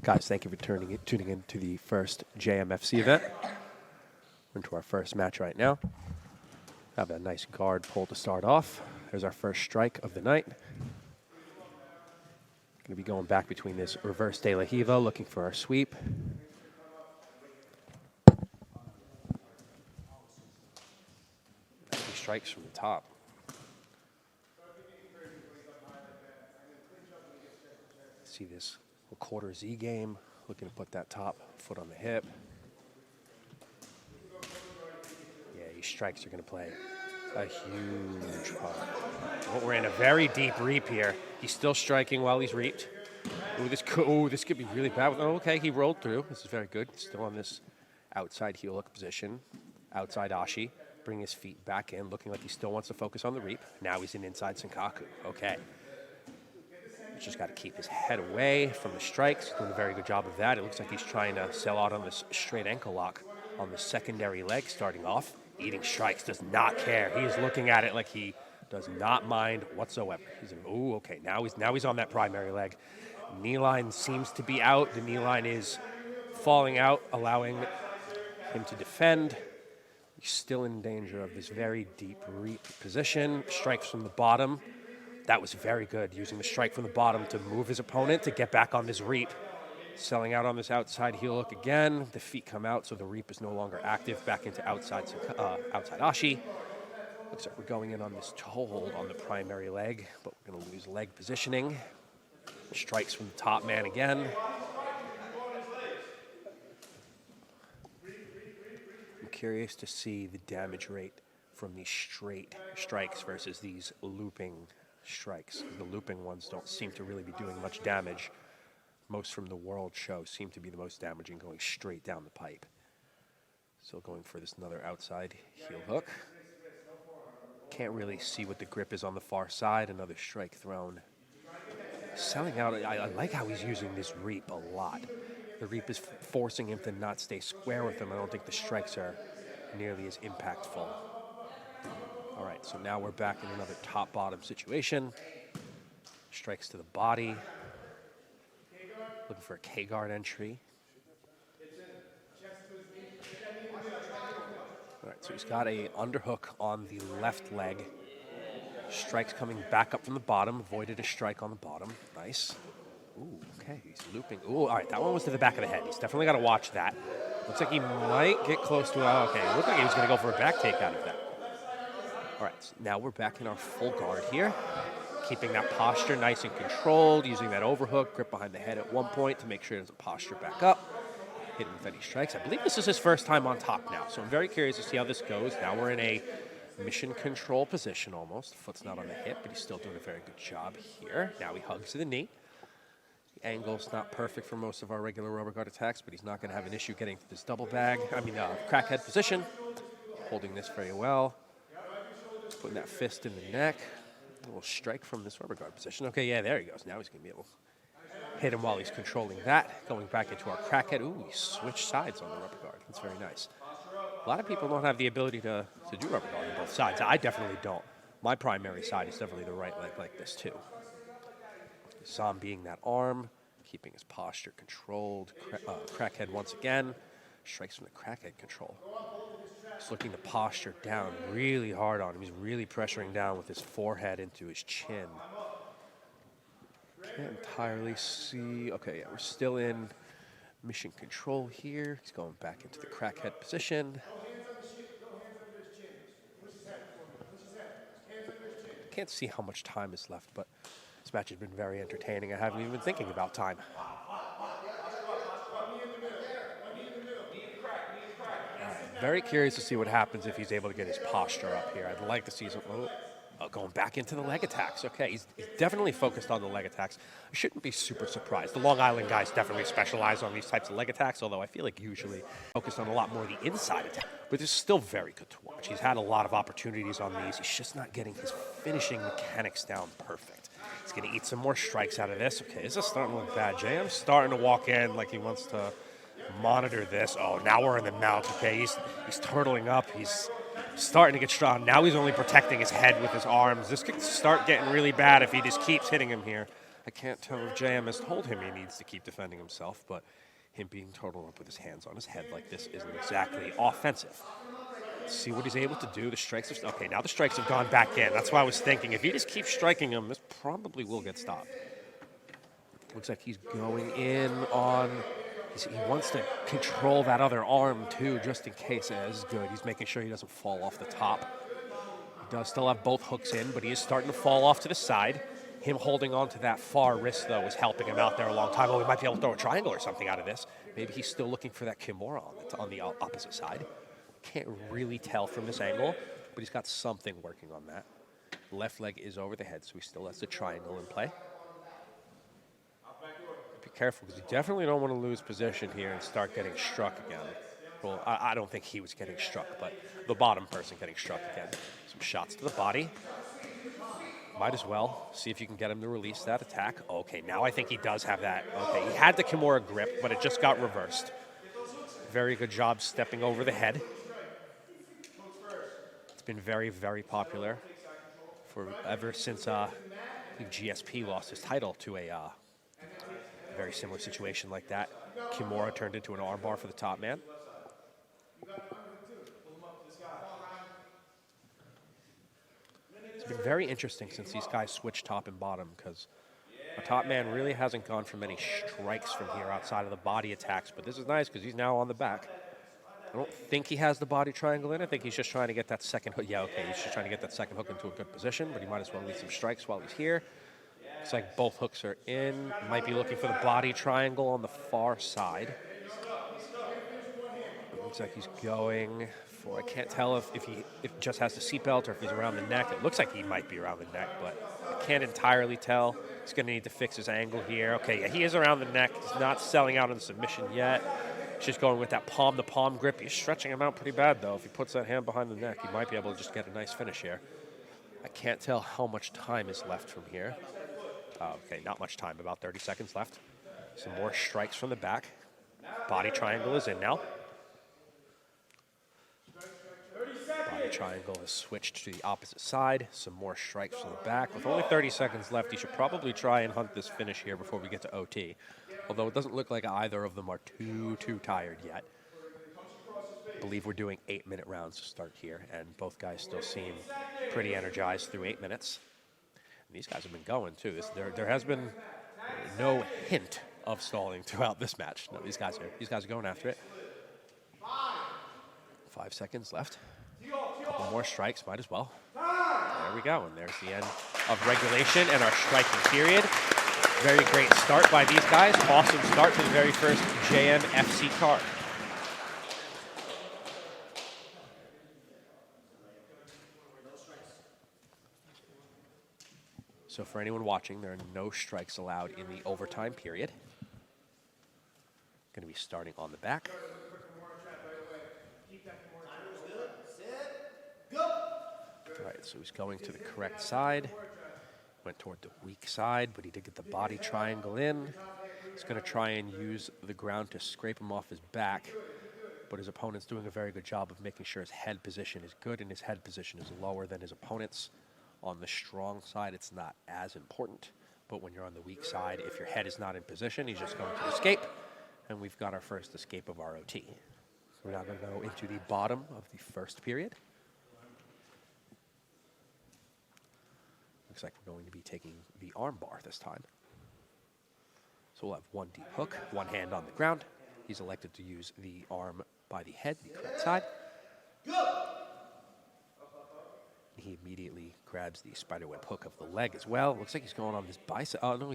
Guys, thank you for tuning in to the first JMFC event. We're into our first match right now. Have a nice guard pull to start off. There's our first strike of the night. Going to be going back between this reverse De La Hiva, looking for our sweep. He strikes from the top. See this quarter Z game, looking to put that top foot on the hip. Yeah, these strikes are going to play a huge part. Well, we're in a very deep reap here. He's still striking while he's reaped. Ooh, this could be really bad. Oh, okay, he rolled through. This is very good. Still on this outside heel hook position. Outside Ashi. Bring his feet back in, looking like he still wants to focus on the reap. Now he's in inside Senkaku. Okay. Just got to keep his head away from the strikes. Doing a very good job of that. It looks like he's trying to sell out on this straight ankle lock on the secondary leg starting off. Eating strikes, does not care. He is looking at it like he does not mind whatsoever. He's ooh, okay. Now he's on that primary leg. Knee line seems to be out. The knee line is falling out, allowing him to defend. He's still in danger of this very deep reap position. Strikes from the bottom. That was very good, using the strike from the bottom to move his opponent to get back on this reap. Selling out on this outside heel hook again. The feet come out, so the reap is no longer active. Back into outside Ashi. Looks like we're going in on this toe hold on the primary leg, but we're going to lose leg positioning. Strikes from the top man again. I'm curious to see the damage rate from these straight strikes versus these looping strikes. The looping ones don't seem to really be doing much damage. Most from the World Show seem to be the most damaging, going straight down the pipe. Still going for this another outside heel hook. Can't really see what the grip is on the far side. Another strike thrown. Selling out, I like how he's using this reap a lot. The reap is forcing him to not stay square with him. I don't think the strikes are nearly as impactful. All right, so now we're back in another top-bottom situation. Strikes to the body. Looking for a K-guard entry. All right, so he's got a underhook on the left leg. Strikes coming back up from the bottom. Avoided a strike on the bottom. Nice. Ooh, okay, he's looping. Ooh, all right, that one was to the back of the head. He's definitely got to watch that. Looks like he might get close to, okay, it looked like he was going to go for a back take out of that. All right, so now we're back in our full guard here. Keeping that posture nice and controlled, using that overhook, grip behind the head at one point to make sure he doesn't posture back up. Hit him with any strikes. I believe this is his first time on top now, so I'm very curious to see how this goes. Now we're in a mission control position almost. Foot's not on the hip, but he's still doing a very good job here. Now he hugs to the knee. The angle's not perfect for most of our regular rubber guard attacks, but he's not going to have an issue getting to this double bag. Crackhead position. Holding this very well. Putting that fist in the neck. A little strike from this rubber guard position. Okay, yeah, there he goes. Now he's going to be able to hit him while he's controlling that. Going back into our crackhead. Ooh, he switched sides on the rubber guard. That's very nice. A lot of people don't have the ability to do rubber guard on both sides. I definitely don't. My primary side is definitely the right leg like this too. Sam being that arm, keeping his posture controlled. Crackhead once again. Strikes from the crackhead control. He's looking to posture down really hard on him. He's really pressuring down with his forehead into his chin. Can't entirely see. Okay, yeah, we're still in mission control here. He's going back into the crackhead position. Can't see how much time is left, but this match has been very entertaining. I haven't even been thinking about time. Very curious to see what happens if he's able to get his posture up here. I'd like to see some, going back into the leg attacks. Okay, he's definitely focused on the leg attacks. I shouldn't be super surprised. The Long Island guys definitely specialize on these types of leg attacks, although I feel like usually focused on a lot more of the inside attack. But it's still very good to watch. He's had a lot of opportunities on these. He's just not getting his finishing mechanics down perfect. He's going to eat some more strikes out of this. Okay, this is starting to look bad. JM's starting to walk in like he wants to monitor this. Oh, now we're in the mouth. Okay, he's turtling up. He's starting to get strong. Now he's only protecting his head with his arms. This could start getting really bad if he just keeps hitting him here. I can't tell if JM has told him he needs to keep defending himself, but him being totaled up with his hands on his head like this isn't exactly offensive. Let's see what he's able to do. The strikes have, okay, now the strikes have gone back in. That's why I was thinking, if he just keeps striking him, this probably will get stopped. Looks like he's going in on, he wants to control that other arm too, just in case it is good. He's making sure he doesn't fall off the top. He does still have both hooks in, but he is starting to fall off to the side. Him holding on to that far wrist, though, is helping him out there a long time. Oh, we might be able to throw a triangle or something out of this. Maybe he's still looking for that Kimura on the opposite side. Can't really tell from this angle, but he's got something working on that. Left leg is over the head, so he still has the triangle in play. Be careful, because you definitely don't want to lose position here and start getting struck again. Well, I don't think he was getting struck, but the bottom person getting struck again. Some shots to the body. Might as well see if you can get him to release that attack. Okay, now I think he does have that. Okay, he had the Kimura grip, but it just got reversed. Very good job stepping over the head. It's been very, very popular for ever since GSP lost his title to a very similar situation like that. Kimura turned into an armbar for the top man. It's been very interesting since these guys switched top and bottom, because our top man really hasn't gone for many strikes from here outside of the body attacks, but this is nice because he's now on the back. I don't think he has the body triangle in. I think he's just trying to get that second hook. Yeah, okay, he's just trying to get that second hook into a good position, but he might as well leave some strikes while he's here. Looks like both hooks are in. Might be looking for the body triangle on the far side. Looks like he's going for, I can't tell if he just has the seatbelt or if he's around the neck. It looks like he might be around the neck, but I can't entirely tell. He's going to need to fix his angle here. Okay, yeah, he is around the neck. He's not selling out on the submission yet. He's just going with that palm-to-palm grip. He's stretching him out pretty bad, though. If he puts that hand behind the neck, he might be able to just get a nice finish here. I can't tell how much time is left from here. Okay, not much time, about 30 seconds left. Some more strikes from the back. Body triangle is in now. Body triangle is switched to the opposite side. Some more strikes from the back. With only 30 seconds left, he should probably try and hunt this finish here before we get to OT. Although it doesn't look like either of them are too tired yet. I believe we're doing 8-minute rounds to start here, and both guys still seem pretty energized through 8 minutes. And these guys have been going, too. There has been no hint of stalling throughout this match. No, these guys are going after it. 5 seconds left. A couple more strikes, might as well. There we go, and there's the end of regulation and our striking period. Very great start by these guys. Awesome start to the very first JMFC card. So for anyone watching, there are no strikes allowed in the overtime period. Going to be starting on the back. All right, so he's going to the correct side. Went toward the weak side, but he did get the body triangle in. He's going to try and use the ground to scrape him off his back, but his opponent's doing a very good job of making sure his head position is good, and his head position is lower than his opponent's. On the strong side, it's not as important, but when you're on the weak side, if your head is not in position, he's just going to escape, and we've got our first escape of our OT. We're now going to go into the bottom of the first period. Looks like we're going to be taking the arm bar this time. So we'll have one deep hook, one hand on the ground. He's elected to use the arm by the head, the correct side. He immediately grabs the spiderweb hook of the leg as well. Looks like he's going on this bicep. Oh, no,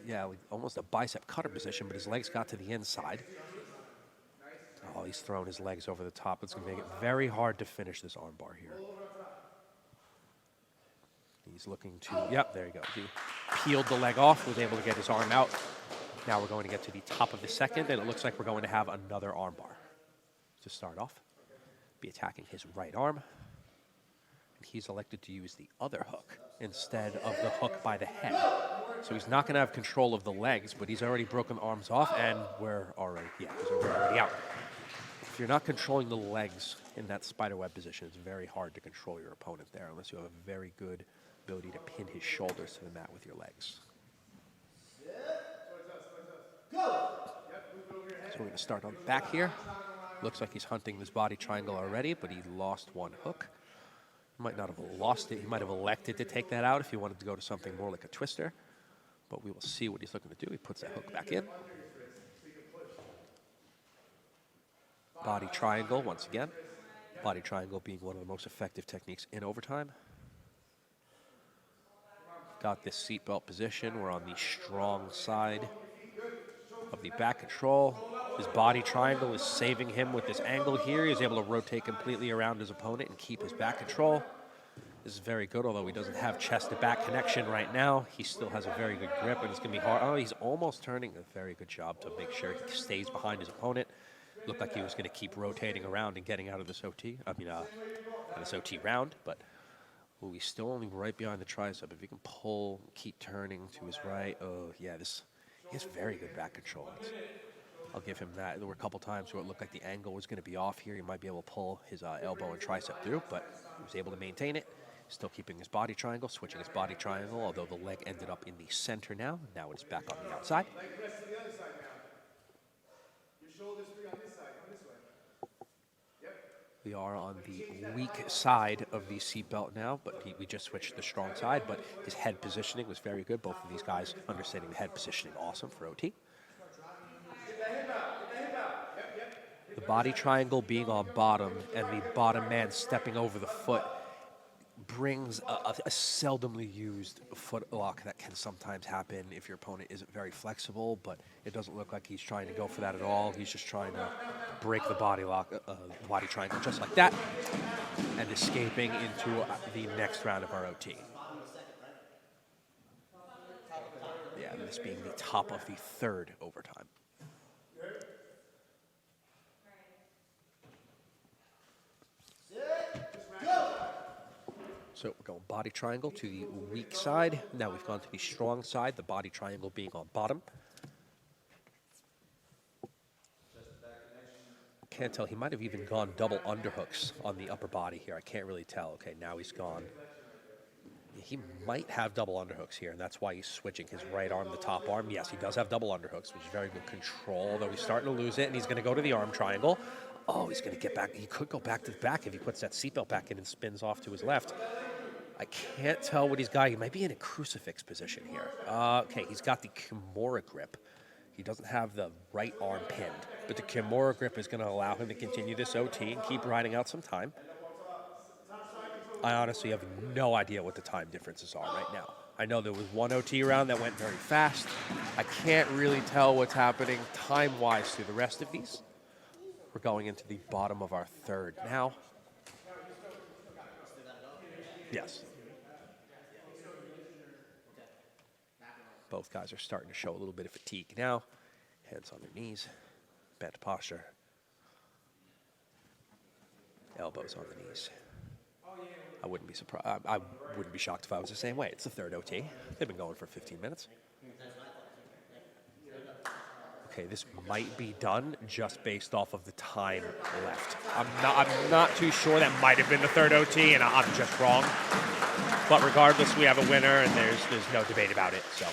yeah, almost a bicep cutter position, but his legs got to the inside. Oh, he's throwing his legs over the top. It's going to make it very hard to finish this armbar here. He's looking to, yep, there you go. He peeled the leg off, was able to get his arm out. Now we're going to get to the top of the second, and it looks like we're going to have another armbar. To start off, be attacking his right arm. He's elected to use the other hook instead of the hook by the head. So he's not going to have control of the legs, but he's already broken the arms off, and we're already out. If you're not controlling the legs in that spiderweb position, it's very hard to control your opponent there unless you have a very good ability to pin his shoulders to the mat with your legs. So we're going to start on the back here. Looks like he's hunting this body triangle already, but he lost one hook. He might not have lost it. He might have elected to take that out if he wanted to go to something more like a twister. But we will see what he's looking to do. He puts that hook back in. Body triangle once again. Body triangle being one of the most effective techniques in overtime. Got this seatbelt position. We're on the strong side of the back control. His body triangle is saving him with this angle here. He's able to rotate completely around his opponent and keep his back control. This is very good, although he doesn't have chest-to-back connection right now. He still has a very good grip, and it's going to be hard. Oh, he's almost turning. A very good job to make sure he stays behind his opponent. Looked like he was going to keep rotating around and getting out of this OT. This OT round, but he's still only right behind the tricep. If he can pull, keep turning to his right. Oh, yeah, he has very good back control. I'll give him that. There were a couple times where it looked like the angle was going to be off here. He might be able to pull his elbow and tricep through, but he was able to maintain it. Still keeping his body triangle, switching his body triangle, although the leg ended up in the center now. Now it's back on the outside. We are on the weak side of the seatbelt now, but we just switched to the strong side, but his head positioning was very good. Both of these guys understanding the head positioning, awesome for OT. The body triangle being on bottom and the bottom man stepping over the foot brings a seldomly used foot lock that can sometimes happen if your opponent isn't very flexible, but it doesn't look like he's trying to go for that at all. He's just trying to break the body lock, body triangle just like that, and escaping into the next round of our OT. Yeah, this being the top of the third overtime. So we're going body triangle to the weak side. Now we've gone to the strong side, the body triangle being on bottom. Can't tell. He might have even gone double underhooks on the upper body here. I can't really tell. Okay, now he's gone. He might have double underhooks here, and that's why he's switching his right arm, the top arm. Yes, he does have double underhooks, which is very good control, though he's starting to lose it, and he's going to go to the arm triangle. Oh, he's going to get back. He could go back to the back if he puts that seatbelt back in and spins off to his left. I can't tell what he's got. He might be in a crucifix position here. Okay, he's got the Kimura grip. He doesn't have the right arm pinned, but the Kimura grip is going to allow him to continue this OT and keep riding out some time. I honestly have no idea what the time differences are right now. I know there was one OT round that went very fast. I can't really tell what's happening time-wise through the rest of these. We're going into the bottom of our third now. Yes. Both guys are starting to show a little bit of fatigue now. Hands on their knees, bent posture. Elbows on the knees. I wouldn't be surprised. I wouldn't be shocked if I was the same way. It's the third OT. They've been going for 15 minutes. Okay, this might be done just based off of the time left. I'm not too sure. That might have been the third OT, and I'm just wrong. But regardless, we have a winner, and there's no debate about it. So.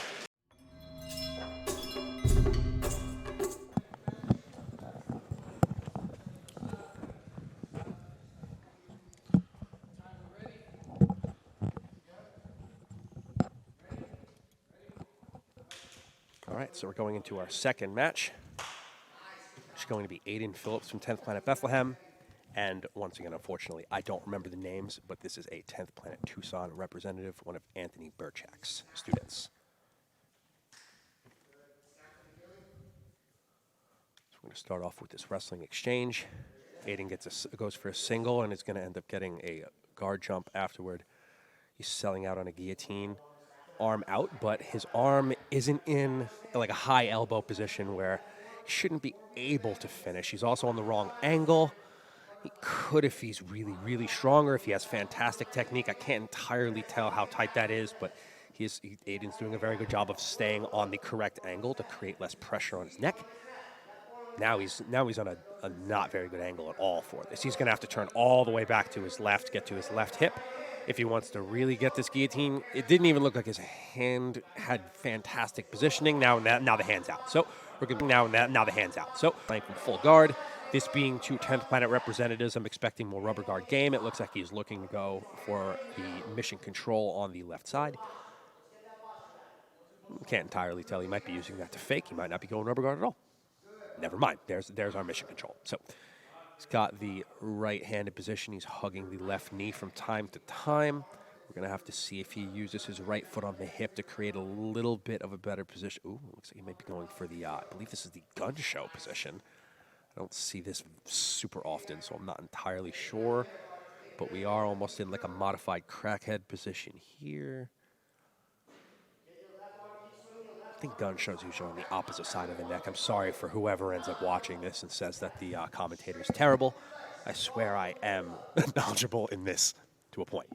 All right, so we're going into our second match. It's going to be Aiden Phillips from 10th Planet Bethlehem. And once again, unfortunately, I don't remember the names, but this is a 10th Planet Tucson representative, one of Anthony Burchak's students. So we're going to start off with this wrestling exchange. Aiden goes for a single and is going to end up getting a guard jump afterward. He's selling out on a guillotine. Arm out, but his arm isn't in like a high elbow position where he shouldn't be able to finish. He's also on the wrong angle. He could if he's really, really strong or if he has fantastic technique. I can't entirely tell how tight that is, but Aiden's doing a very good job of staying on the correct angle to create less pressure on his neck. Now he's on a not very good angle at all for this. He's going to have to turn all the way back to his left, get to his left hip. if he wants to really get this guillotine. It didn't even look like his hand had fantastic positioning. Now the hand's out. So we're going now the hand's out. So playing from full guard. This being 2 10th Planet representatives, I'm expecting more rubber guard game. It looks like he's looking to go for the mission control on the left side. Can't entirely tell. He might be using that to fake. He might not be going rubber guard at all. Never mind. There's our mission control. So he's got the right-handed position. He's hugging the left knee from time to time. We're going to have to see if he uses his right foot on the hip to create a little bit of a better position. Ooh, looks like he might be going for the, I believe this is the gun show position. I don't see this super often, so I'm not entirely sure. But we are almost in like a modified crackhead position here. I think gun shows usually on the opposite side of the neck. I'm sorry for whoever ends up watching this and says that the commentator is terrible. I swear I am knowledgeable in this to a point.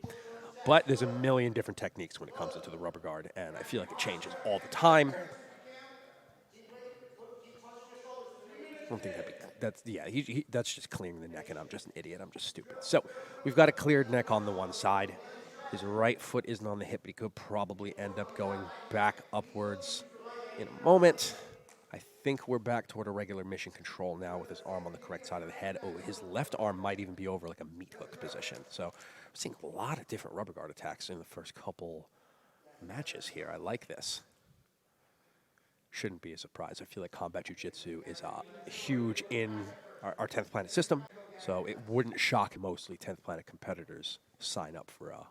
But there's a million different techniques when it comes into the rubber guard, and I feel like it changes all the time. I don't think that's just clearing the neck, and I'm just an idiot. I'm just stupid. So we've got a cleared neck on the one side. His right foot isn't on the hip, but he could probably end up going back upwards in a moment. I think we're back toward a regular mission control now with his arm on the correct side of the head. Oh, his left arm might even be over like a meat hook position. So I'm seeing a lot of different rubber guard attacks in the first couple matches here. I like this. Shouldn't be a surprise. I feel like combat jiu-jitsu is huge in our 10th Planet system. So it wouldn't shock mostly 10th Planet competitors sign up for a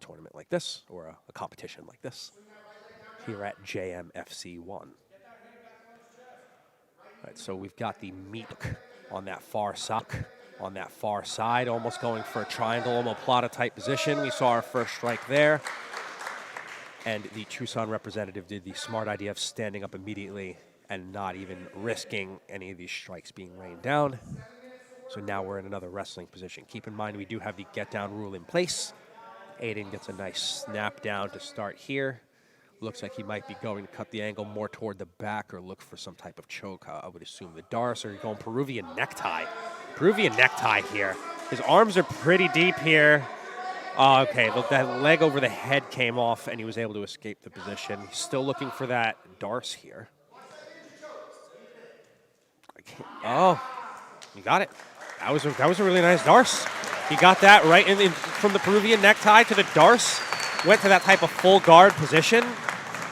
tournament like this or a competition like this here at JMFC1. All right, so we've got the meat on that far side, almost going for a triangle, omoplata type position. We saw our first strike there. And the Tucson representative did the smart idea of standing up immediately and not even risking any of these strikes being rained down. So now we're in another wrestling position. Keep in mind we do have the get down rule in place. Aiden gets a nice snap down to start here. Looks like he might be going to cut the angle more toward the back or look for some type of choke. I would assume the Darce, or you're going Peruvian necktie. Peruvian necktie here. His arms are pretty deep here. Okay, look, that leg over the head came off and he was able to escape the position. He's still looking for that Darce here. Oh, you got it. That was a really nice Darce. He got that right from the Peruvian necktie to the Darce. Went to that type of full guard position.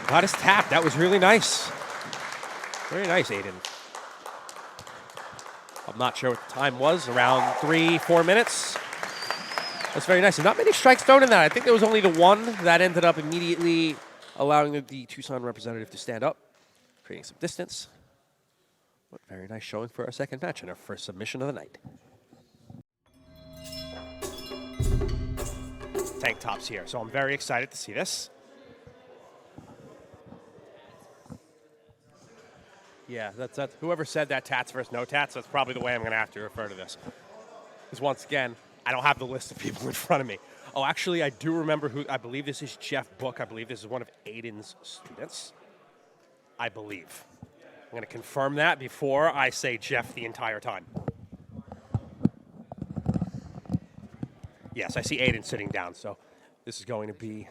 Got his tap. That was really nice. Very nice, Aiden. I'm not sure what the time was. Around 3-4 minutes. That's very nice. And not many strikes thrown in that. I think there was only the one that ended up immediately allowing the Tucson representative to stand up, creating some distance. But very nice showing for our second match and our first submission of the night. Tank tops here, so I'm very excited to see this. Yeah, that's whoever said that tats versus no tats, that's probably the way I'm going to have to refer to this. Because once again, I don't have the list of people in front of me. Oh, actually, I do remember who. I believe this is Jeff Book. I believe this is one of Aiden's students. I believe. I'm going to confirm that before I say Jeff the entire time. Yes, I see Aiden sitting down, so this is going to be...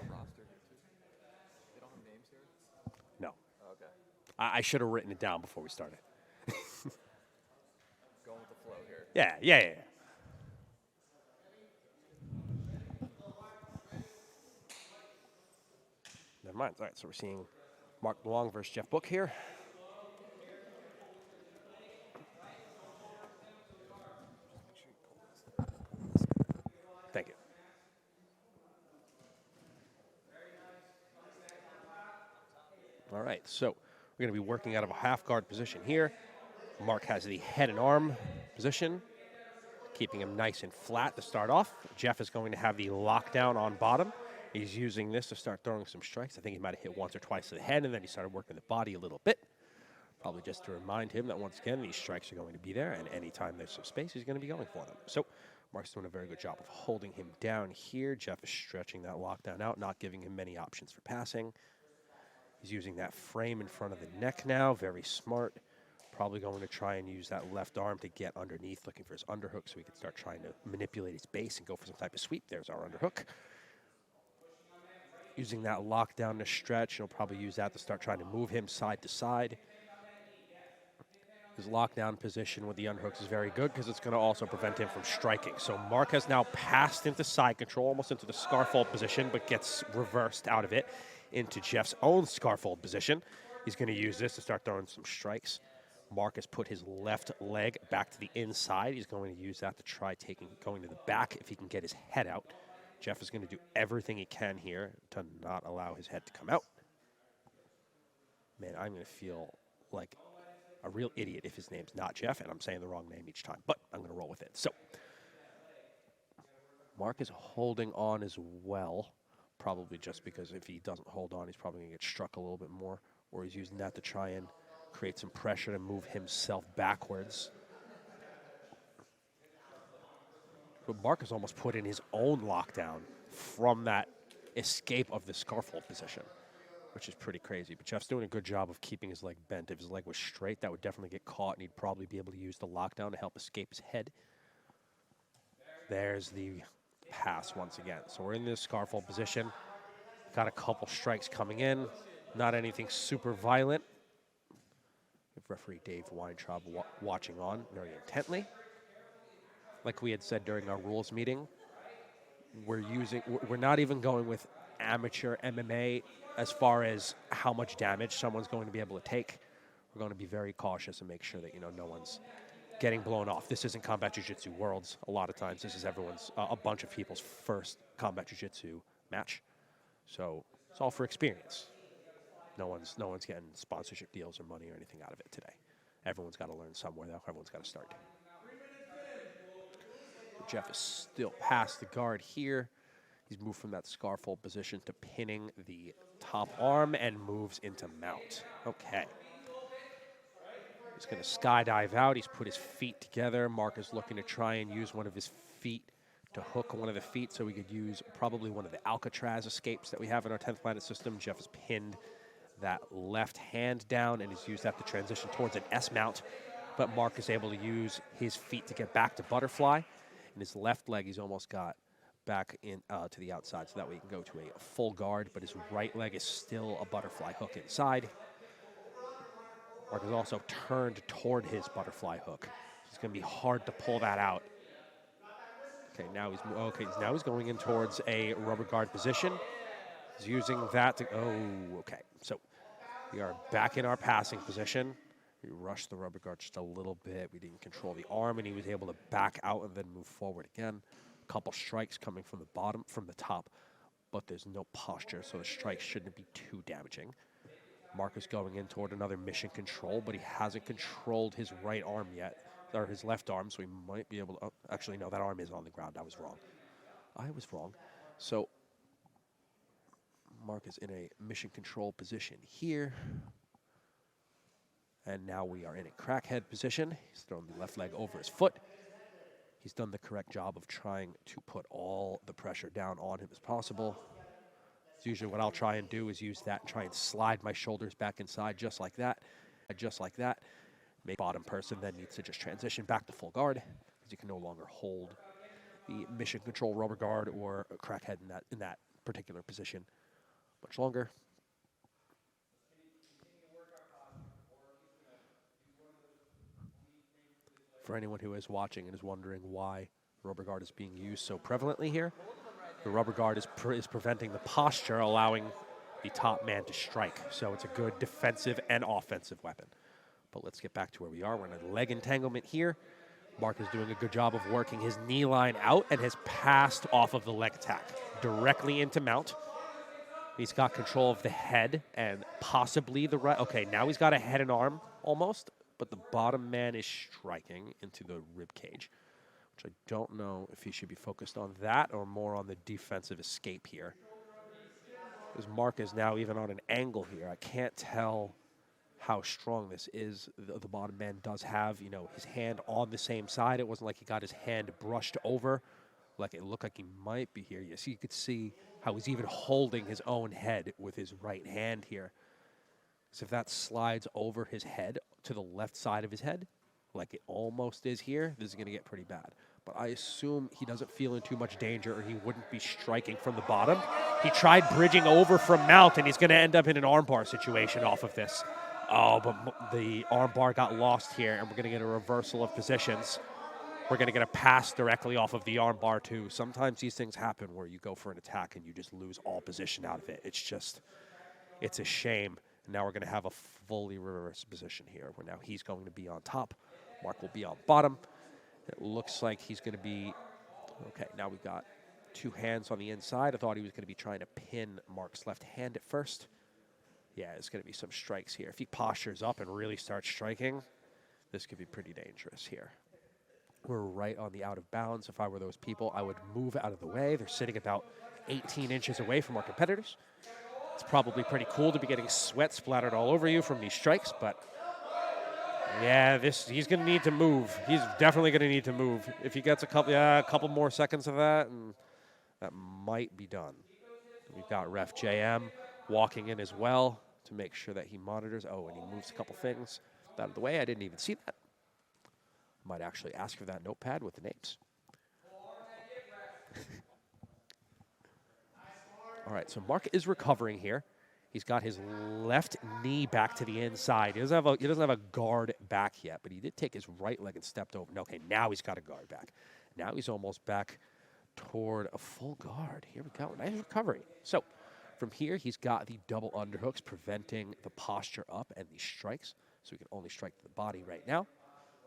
No. Okay. I should have written it down before we started. Going with the flow here. Yeah. Never mind. All right, so we're seeing Mark Long versus Jeff Book here. Thank you. All right, so we're going to be working out of a half guard position here. Mark has the head and arm position, keeping him nice and flat to start off. Jeff is going to have the lockdown on bottom. He's using this to start throwing some strikes. I think he might have hit once or twice to the head, and then he started working the body a little bit. Probably just to remind him that once again, these strikes are going to be there, and anytime there's some space, he's going to be going for them. So Mark's doing a very good job of holding him down here. Jeff is stretching that lockdown out, not giving him many options for passing. He's using that frame in front of the neck now, very smart. Probably going to try and use that left arm to get underneath, looking for his underhook so he can start trying to manipulate his base and go for some type of sweep. There's our underhook. using that lockdown to stretch. He'll probably use that to start trying to move him side to side. His lockdown position with the underhooks is very good because it's going to also prevent him from striking. So Mark has now passed into side control, almost into the scarf hold position, but gets reversed out of it into Jeff's own scarf hold position. He's going to use this to start throwing some strikes. Mark has put his left leg back to the inside. He's going to use that to try going to the back if he can get his head out. Jeff is going to do everything he can here to not allow his head to come out. Man, I'm going to feel like a real idiot if his name's not Jeff, and I'm saying the wrong name each time, but I'm going to roll with it. So Mark is holding on as well, probably just because if he doesn't hold on, he's probably going to get struck a little bit more, or he's using that to try and create some pressure to move himself backwards. But Mark has almost put in his own lockdown from that escape of the scarf hold position, which is pretty crazy. But Jeff's doing a good job of keeping his leg bent. If his leg was straight, that would definitely get caught, and he'd probably be able to use the lockdown to help escape his head. There's the pass once again. So we're in this scarf hold position. Got a couple strikes coming in. Not anything super violent. We have referee Dave Weintraub watching on very intently. Like we had said during our rules meeting, we're not even going with amateur MMA as far as how much damage someone's going to be able to take. We're going to be very cautious and make sure that, no one's getting blown off. This isn't combat jiu-jitsu worlds. A lot of times this is a bunch of people's first combat jiu-jitsu match. So it's all for experience. No one's getting sponsorship deals or money or anything out of it today. Everyone's got to learn somewhere, though. Everyone's got to start. Jeff is still past the guard here. He's moved from that scarf hold position to pinning the top arm and moves into mount. Okay. He's going to skydive out. He's put his feet together. Mark is looking to try and use one of his feet to hook one of the feet so we could use probably one of the Alcatraz escapes that we have in our 10th planet system. Jeff has pinned that left hand down and has used that to transition towards an S mount. But Mark is able to use his feet to get back to butterfly. And his left leg, he's almost got back in to the outside, so that way he can go to a full guard, but his right leg is still a butterfly hook inside. Mark is also turned toward his butterfly hook. It's going to be hard to pull that out. Okay, now he's going in towards a rubber guard position. He's using that to, okay. So we are back in our passing position. We rushed the rubber guard just a little bit. We didn't control the arm, and he was able to back out and then move forward again. A couple strikes coming from the top, but there's no posture, so the strikes shouldn't be too damaging. Mark is going in toward another mission control, but he hasn't controlled his right arm yet, or his left arm, so he might be able to, actually, no, that arm is on the ground. I was wrong. So Mark is in a mission control position here. And now we are in a crackhead position. He's thrown the left leg over his foot. He's done the correct job of trying to put all the pressure down on him as possible. It's usually what I'll try and do is use that and try and slide my shoulders back inside just like that. Make bottom person then needs to just transition back to full guard because you can no longer hold the mission control rubber guard or a crackhead in that particular position much longer. For anyone who is watching and is wondering why rubber guard is being used so prevalently here, the rubber guard is preventing the posture, allowing the top man to strike. So it's a good defensive and offensive weapon. But let's get back to where we are. We're in a leg entanglement here. Mark is doing a good job of working his knee line out and has passed off of the leg attack directly into mount. He's got control of the head and possibly the right. Okay, now he's got a head and arm almost, but the bottom man is striking into the rib cage, which I don't know if he should be focused on that or more on the defensive escape here. Because Mark is now even on an angle here. I can't tell how strong this is. The bottom man does have, his hand on the same side. It wasn't like he got his hand brushed over, like it looked like he might be here. Yes, you could see how he's even holding his own head with his right hand here. So if that slides over his head to the left side of his head, like it almost is here, this is going to get pretty bad. but I assume he doesn't feel in too much danger or he wouldn't be striking from the bottom. He tried bridging over from mount, and he's going to end up in an armbar situation off of this. Oh, but the armbar got lost here, and we're going to get a reversal of positions. We're going to get a pass directly off of the armbar, too. Sometimes these things happen where you go for an attack and you just lose all position out of it. It's a shame. And now we're going to have a fully reversed position here, where now he's going to be on top. Mark will be on bottom. It looks like he's going to be, okay, now we've got two hands on the inside. I thought he was going to be trying to pin Mark's left hand at first. Yeah, there's going to be some strikes here. If he postures up and really starts striking, this could be pretty dangerous here. We're right on the out of bounds. If I were those people, I would move out of the way. They're sitting about 18 inches away from our competitors. It's probably pretty cool to be getting sweat splattered all over you from these strikes, but yeah, he's going to need to move. He's definitely going to need to move. If he gets a couple more seconds of that, and that might be done. We've got Ref JM walking in as well to make sure that he monitors. Oh, and he moves a couple things out of the way. I didn't even see that. Might actually ask for that notepad with the names. All right, so Mark is recovering here. He's got his left knee back to the inside. He doesn't have a guard back yet, but he did take his right leg and stepped over. No, okay, now he's got a guard back. Now he's almost back toward a full guard. Here we go. Nice recovery. So from here, he's got the double underhooks preventing the posture up and the strikes. So he can only strike the body right now.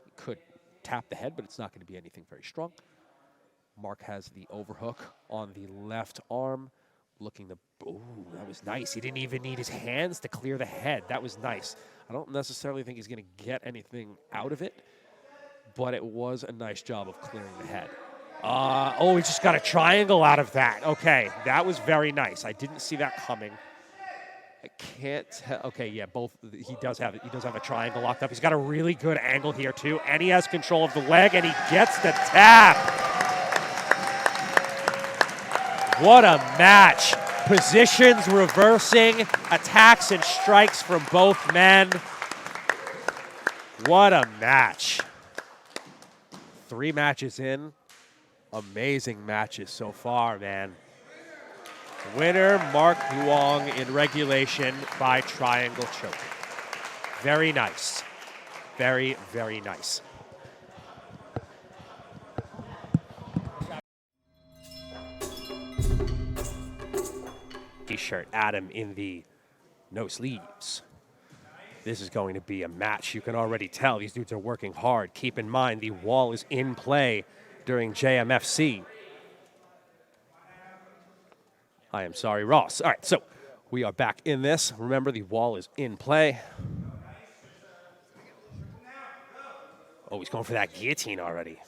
He could tap the head, but it's not going to be anything very strong. Mark has the overhook on the left arm. Looking the, ooh, that was nice. He didn't even need his hands to clear the head. That was nice. I don't necessarily think he's going to get anything out of it, but it was a nice job of clearing the head. Oh, he just got a triangle out of that. Okay, that was very nice. I didn't see that coming. I can't tell. Okay, yeah, both. He does have a triangle locked up. He's got a really good angle here too, and he has control of the leg, and he gets the tap. What a match. Positions reversing, attacks and strikes from both men. What a match. 3 matches in. Amazing matches so far, man. Winner, Mark Huang in regulation by triangle choke. Very nice. Very, very nice. T-shirt, Adam in the no sleeves. This is going to be a match. You can already tell these dudes are working hard. Keep in mind the wall is in play during JMFC. I am sorry, Ross. All right, so we are back in this. Remember, the wall is in play. Oh, he's going for that guillotine already.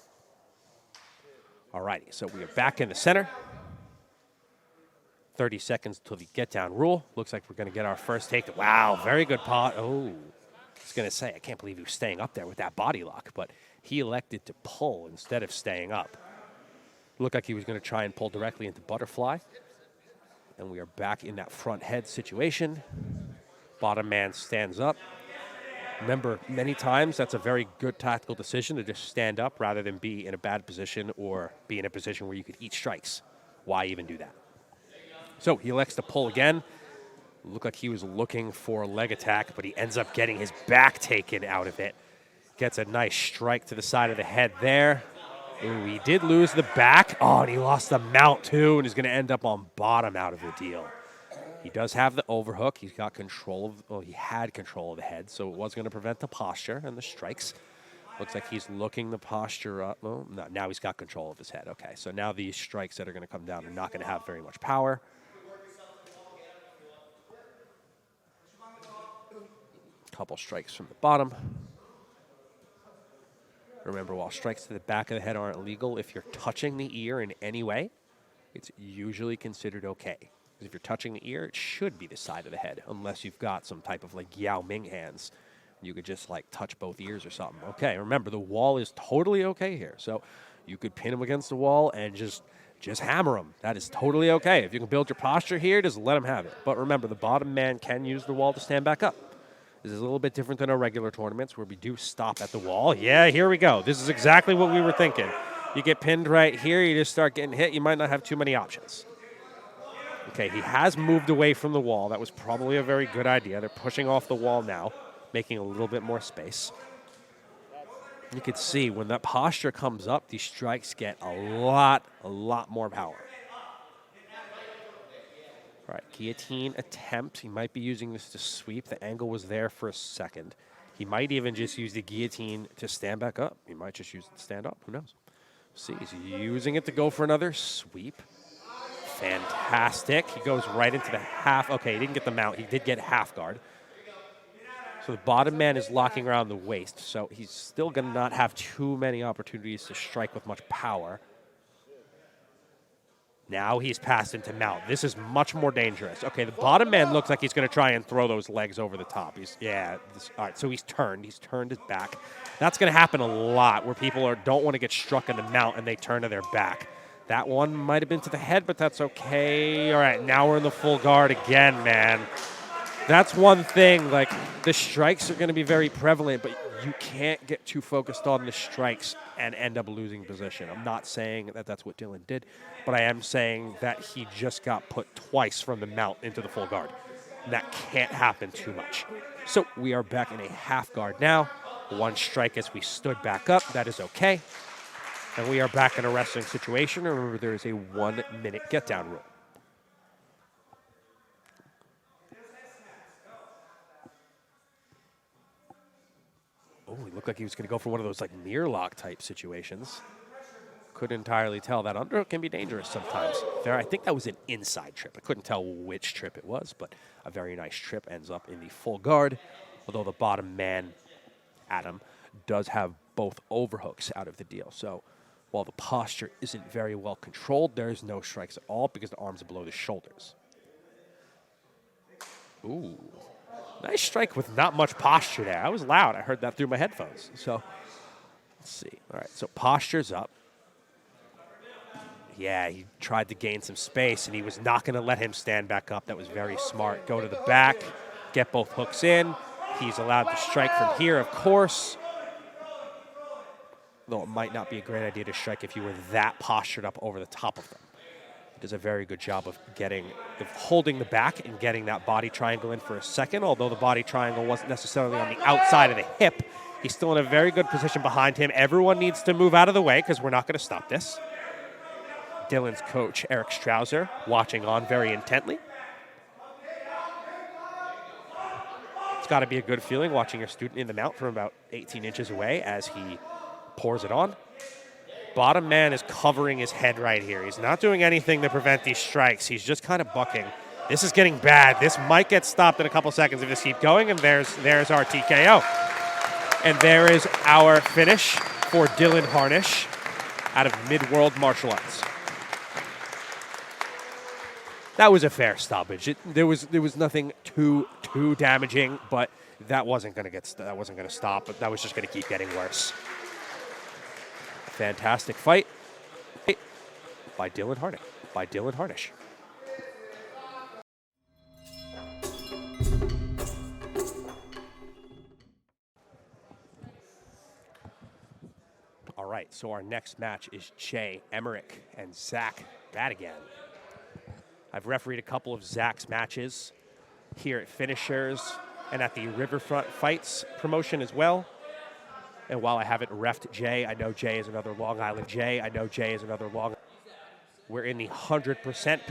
All righty, so we are back in the center. 30 seconds till the get-down rule. Looks like we're going to get our first take. Wow, very good pot. Oh, I was going to say, I can't believe he was staying up there with that body lock, but he elected to pull instead of staying up. Looked like he was going to try and pull directly into butterfly. And we are back in that front head situation. Bottom man stands up. Remember, many times that's a very good tactical decision to just stand up rather than be in a bad position or be in a position where you could eat strikes. Why even do that? So he elects to pull again. Looked like he was looking for a leg attack, but he ends up getting his back taken out of it. Gets a nice strike to the side of the head there. Ooh, he did lose the back. Oh, and he lost the mount too, and is going to end up on bottom out of the deal. He does have the overhook. He's got control of, well, he had control of the head, so it was going to prevent the posture and the strikes. Looks like he's looking the posture up. Well, no, now he's got control of his head. Okay, so now these strikes that are going to come down are not going to have very much power. Couple strikes from the bottom. Remember, while strikes to the back of the head aren't legal, if you're touching the ear in any way, it's usually considered okay. Because if you're touching the ear, it should be the side of the head, unless you've got some type of like Yao Ming hands. You could just like touch both ears or something. Okay, remember, the wall is totally okay here. So you could pin him against the wall and just hammer him. That is totally okay. If you can build your posture here, just let him have it. But remember, the bottom man can use the wall to stand back up. This is a little bit different than our regular tournaments where we do stop at the wall. Yeah, here we go. This is exactly what we were thinking. You get pinned right here, you just start getting hit, you might not have too many options. Okay, he has moved away from the wall. That was probably a very good idea. They're pushing off the wall now, making a little bit more space. You can see when that posture comes up, these strikes get a lot more power. All right, guillotine attempt. He might be using this to sweep. The angle was there for a second. He might even just use the guillotine to stand back up. He might just use it to stand up. Who knows? See, he's using it to go for another sweep. Fantastic. He goes right into the half. Okay, he didn't get the mount. He did get half guard. So the bottom man is locking around the waist, so he's still going to not have too many opportunities to strike with much power. Now he's passed into mount. This is much more dangerous. Okay, the bottom man looks like he's going to try and throw those legs over the top. All right, so he's turned. He's turned his back. That's going to happen a lot where people don't want to get struck in the mount and they turn to their back. That one might have been to the head, but that's okay. All right, now we're in the full guard again, man. That's one thing. Like, the strikes are going to be very prevalent, but you can't get too focused on the strikes and end up losing position. I'm not saying that that's what Dylan did, but I am saying that he just got put twice from the mount into the full guard. And that can't happen too much. So we are back in a half guard now. One strike as we stood back up. That is okay. And we are back in a wrestling situation. Remember, there is a 1-minute get-down rule. Oh, he looked like he was going to go for one of those like mirror lock type situations. Couldn't entirely tell. That underhook can be dangerous sometimes. I think that was an inside trip. I couldn't tell which trip it was, but a very nice trip ends up in the full guard. Although the bottom man, Adam, does have both overhooks out of the deal. So while the posture isn't very well controlled, there's no strikes at all because the arms are below the shoulders. Ooh. Nice strike with not much posture there. I was loud. I heard that through my headphones. So let's see. All right, so posture's up. Yeah, he tried to gain some space, and he was not going to let him stand back up. That was very smart. Go to the back, get both hooks in. He's allowed to strike from here, of course. Though it might not be a great idea to strike if you were that postured up over the top of them. He does a very good job of holding the back and getting that body triangle in for a second. Although the body triangle wasn't necessarily on the outside of the hip, he's still in a very good position behind him. Everyone needs to move out of the way because we're not going to stop this. Dylan's coach, Eric Strausser, watching on very intently. It's got to be a good feeling watching your student in the mount from about 18 inches away as he pours it on. Bottom man is covering his head right here. He's not doing anything to prevent these strikes. He's just kind of bucking. This is getting bad. This might get stopped in a couple seconds if this keeps going, and there's our TKO. And there is our finish for Dylan Harnish out of Mid-World Martial Arts. That was a fair stoppage. There was nothing too damaging, but that wasn't going to stop. But that was just going to keep getting worse. Fantastic fight by Dylan Harnish. All right, so our next match is Jay Emmerich and Zach Badigan. I've refereed a couple of Zach's matches here at Finishers and at the Riverfront Fights promotion as well. And while I haven't reffed Jay, I know Jay is another Long Island Jay. We're in the 100%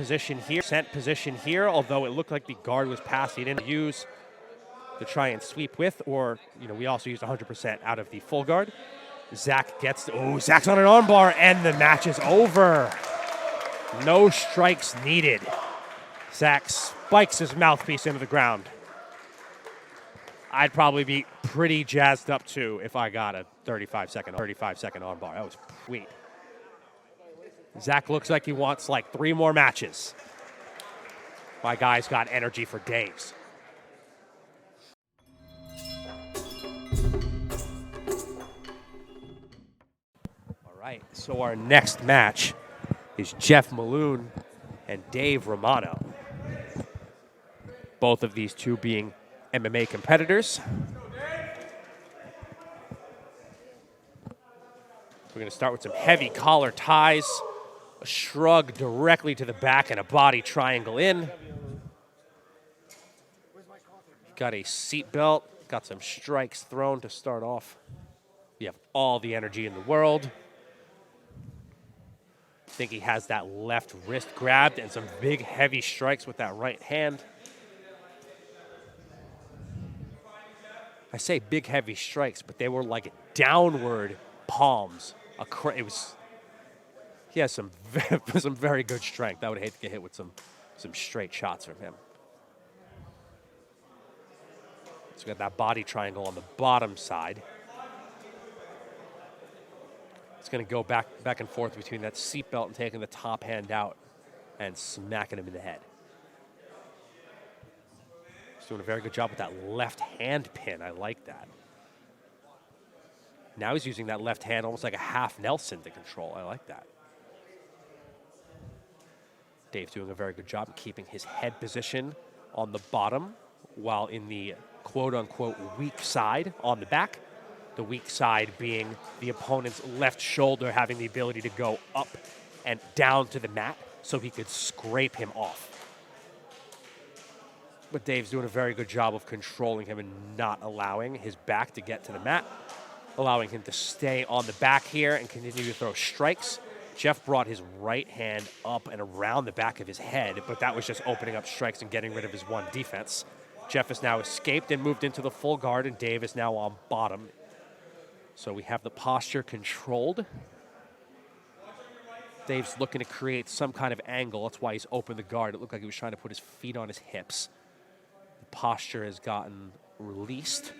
position here, although it looked like the guard was passed. He didn't use to try and sweep with, or, we also used 100% out of the full guard. Zach Zach's on an armbar, and the match is over. No strikes needed. Zach spikes his mouthpiece into the ground. I'd probably be pretty jazzed up too if I got a 35-second armbar. That was sweet. Zach looks like he wants like 3 more matches. My guy's got energy for days. All right, so our next match is Jeff Maloon and Dave Romano. Both of these two being MMA competitors. We're going to start with some heavy collar ties, a shrug directly to the back, and a body triangle in. Got a seat belt, got some strikes thrown to start off. You have all the energy in the world. I think he has that left wrist grabbed and some big, heavy strikes with that right hand. I say big, heavy strikes, but they were like downward palms. He has some very good strength. I would hate to get hit with some straight shots from him. So we got that body triangle on the bottom side. It's going to go back and forth between that seatbelt and taking the top hand out and smacking him in the head. He's doing a very good job with that left hand pin. I like that. Now he's using that left hand almost like a half Nelson to control. I like that. Dave's doing a very good job of keeping his head position on the bottom while in the quote-unquote weak side on the back. The weak side being the opponent's left shoulder having the ability to go up and down to the mat so he could scrape him off. But Dave's doing a very good job of controlling him and not allowing his back to get to the mat, allowing him to stay on the back here and continue to throw strikes. Jeff brought his right hand up and around the back of his head, but that was just opening up strikes and getting rid of his one defense. Jeff has now escaped and moved into the full guard, and Dave is now on bottom. So we have the posture controlled. Dave's looking to create some kind of angle. That's why he's opened the guard. It looked like he was trying to put his feet on his hips. The posture has gotten released,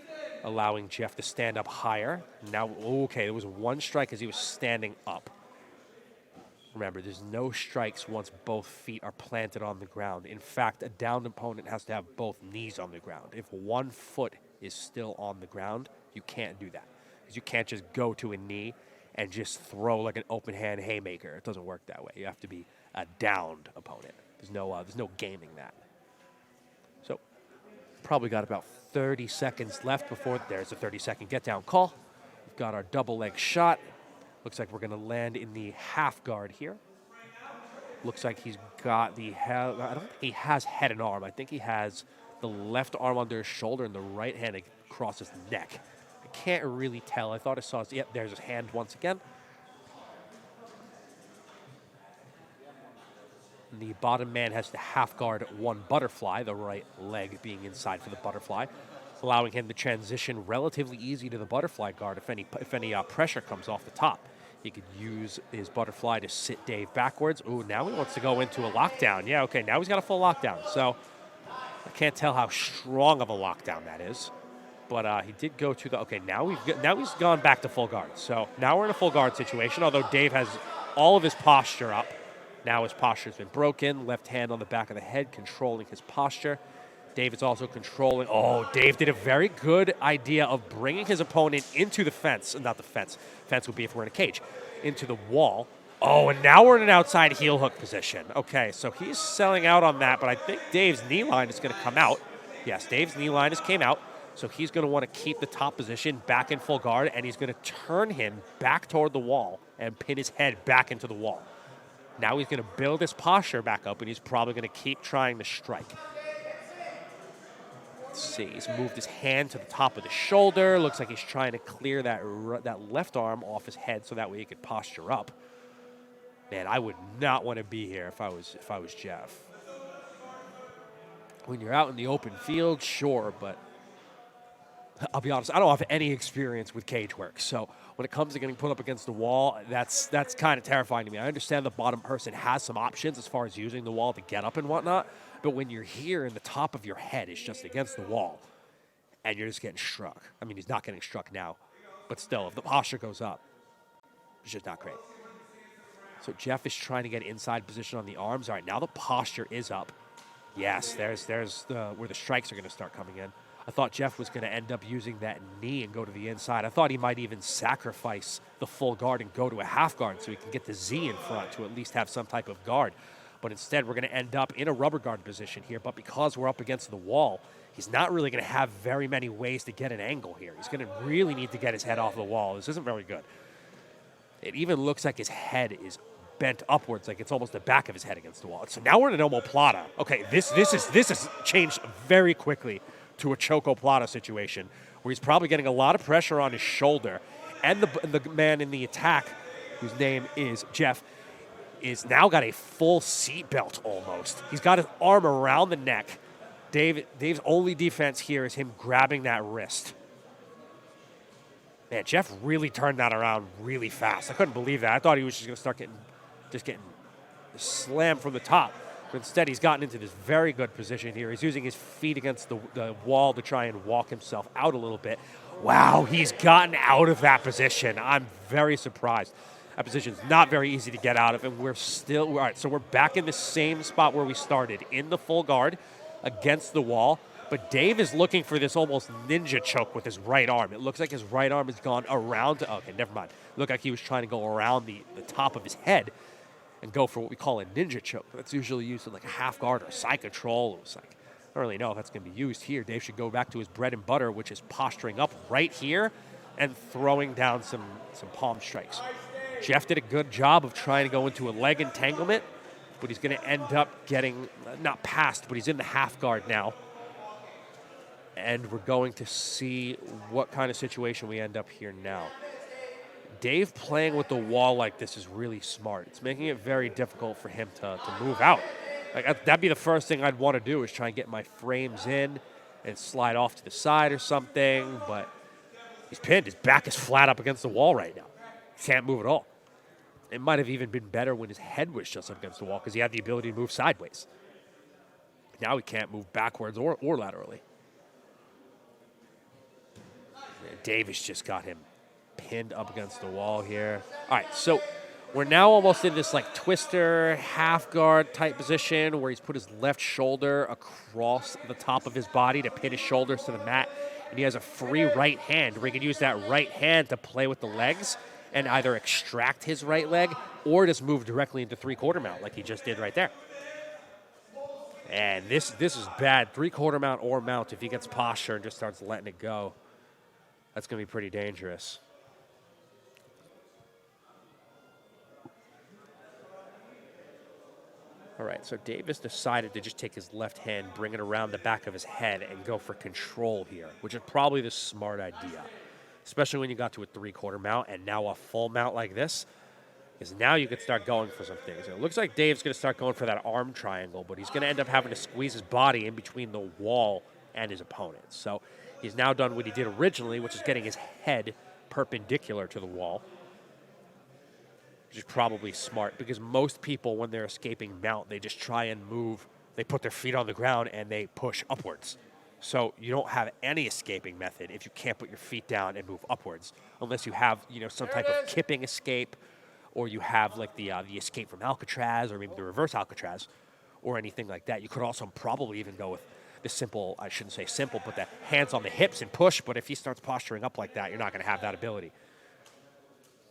allowing Jeff to stand up higher. Now, okay, there was one strike as he was standing up. Remember, there's no strikes once both feet are planted on the ground. In fact, a downed opponent has to have both knees on the ground. If one foot is still on the ground, you can't do that. Because you can't just go to a knee and just throw like an open hand haymaker. It doesn't work that way. You have to be a downed opponent. There's no gaming that. So, probably got about 30 seconds left before there's a 30-second get-down call. We've got our double leg shot. Looks like we're going to land in the half guard here. Looks like he's got the head. I don't think he has head and arm. I think he has the left arm under his shoulder and the right hand across his neck. I can't really tell. I thought I saw his, yep, there's his hand once again. The bottom man has the half guard one butterfly, the right leg being inside for the butterfly, allowing him to transition relatively easy to the butterfly guard if any pressure comes off the top. He could use his butterfly to sit Dave backwards. Ooh, now he wants to go into a lockdown. Yeah, okay, now he's got a full lockdown. So I can't tell how strong of a lockdown that is. But he did go to the, okay, now he's gone back to full guard. So now we're in a full guard situation, although Dave has all of his posture up. Now his posture's been broken. Left hand on the back of the head, controlling his posture. Dave is also controlling. Oh, Dave did a very good idea of bringing his opponent into the fence. Not the fence. Fence would be if we're in a cage. Into the wall. Oh, and now we're in an outside heel hook position. Okay, so he's selling out on that, but I think Dave's knee line is going to come out. Yes, Dave's knee line has came out, so he's going to want to keep the top position back in full guard, and he's going to turn him back toward the wall and pin his head back into the wall. Now he's going to build his posture back up, and he's probably going to keep trying to strike. Let's see, he's moved his hand to the top of the shoulder. Looks like he's trying to clear that left arm off his head so that way he could posture up. Man, I would not want to be here if I was Jeff. When you're out in the open field, sure, but I'll be honest, I don't have any experience with cage work. So when it comes to getting put up against the wall, that's kind of terrifying to me. I understand the bottom person has some options as far as using the wall to get up and whatnot. But when you're here and the top of your head is just against the wall and you're just getting struck. I mean, he's not getting struck now, but still, if the posture goes up, it's just not great. So Jeff is trying to get inside position on the arms. All right, now the posture is up. Yes, there's where the strikes are going to start coming in. I thought Jeff was going to end up using that knee and go to the inside. I thought he might even sacrifice the full guard and go to a half guard so he can get the Z in front to at least have some type of guard. But instead, we're going to end up in a rubber guard position here. But because we're up against the wall, he's not really going to have very many ways to get an angle here. He's going to really need to get his head off the wall. This isn't very good. It even looks like his head is bent upwards, like it's almost the back of his head against the wall. So now we're in an omoplata. Okay, this has changed very quickly to a chocoplata situation where he's probably getting a lot of pressure on his shoulder, and the man in the attack, whose name is Jeff, is now got a full seat belt almost. He's got his arm around the neck. Dave's only defense here is him grabbing that wrist. Man, Jeff really turned that around really fast. I couldn't believe that. I thought he was just going to start getting slammed from the top. But instead, he's gotten into this very good position here. He's using his feet against the wall to try and walk himself out a little bit. Wow, he's gotten out of that position. I'm very surprised. That position's not very easy to get out of, and we're still, all right, so we're back in the same spot where we started, in the full guard against the wall. But Dave is looking for this almost ninja choke with his right arm. It looks like his right arm has gone around. Okay, never mind. It looked like he was trying to go around the top of his head and go for what we call a ninja choke. That's usually used in like a half guard or a side control. It was like, I don't really know if that's going to be used here. Dave should go back to his bread and butter, which is posturing up right here and throwing down some palm strikes. Jeff did a good job of trying to go into a leg entanglement, but he's going to end up getting, not past, but he's in the half guard now. And we're going to see what kind of situation we end up here now. Dave playing with the wall like this is really smart. It's making it very difficult for him to move out. Like, that'd be the first thing I'd want to do, is try and get my frames in and slide off to the side or something, but he's pinned. His back is flat up against the wall right now. He can't move at all. It might have even been better when his head was just up against the wall because he had the ability to move sideways. Now he can't move backwards or laterally. And Dave has just got him pinned up against the wall here. All right, so we're now almost in this like twister, half guard type position where he's put his left shoulder across the top of his body to pin his shoulders to the mat. And he has a free right hand where he can use that right hand to play with the legs and either extract his right leg or just move directly into three-quarter mount like he just did right there. And this is bad. Three-quarter mount or mount, if he gets posture and just starts letting it go, that's going to be pretty dangerous. All right, so Davis decided to just take his left hand, bring it around the back of his head, and go for control here, which is probably the smart idea, especially when you got to a three-quarter mount and now a full mount like this, because now you can start going for some things. It looks like Dave's going to start going for that arm triangle, but he's going to end up having to squeeze his body in between the wall and his opponent. So he's now done what he did originally, which is getting his head perpendicular to the wall, which is probably smart because most people, when they're escaping mount, they just try and move. They put their feet on the ground and they push upwards. So you don't have any escaping method if you can't put your feet down and move upwards, unless you have, some type of kipping escape, or you have like the escape from Alcatraz, or maybe the reverse Alcatraz, or anything like that. You could also probably even go with the simple, I shouldn't say simple, but the hands on the hips and push. But if he starts posturing up like that, you're not going to have that ability.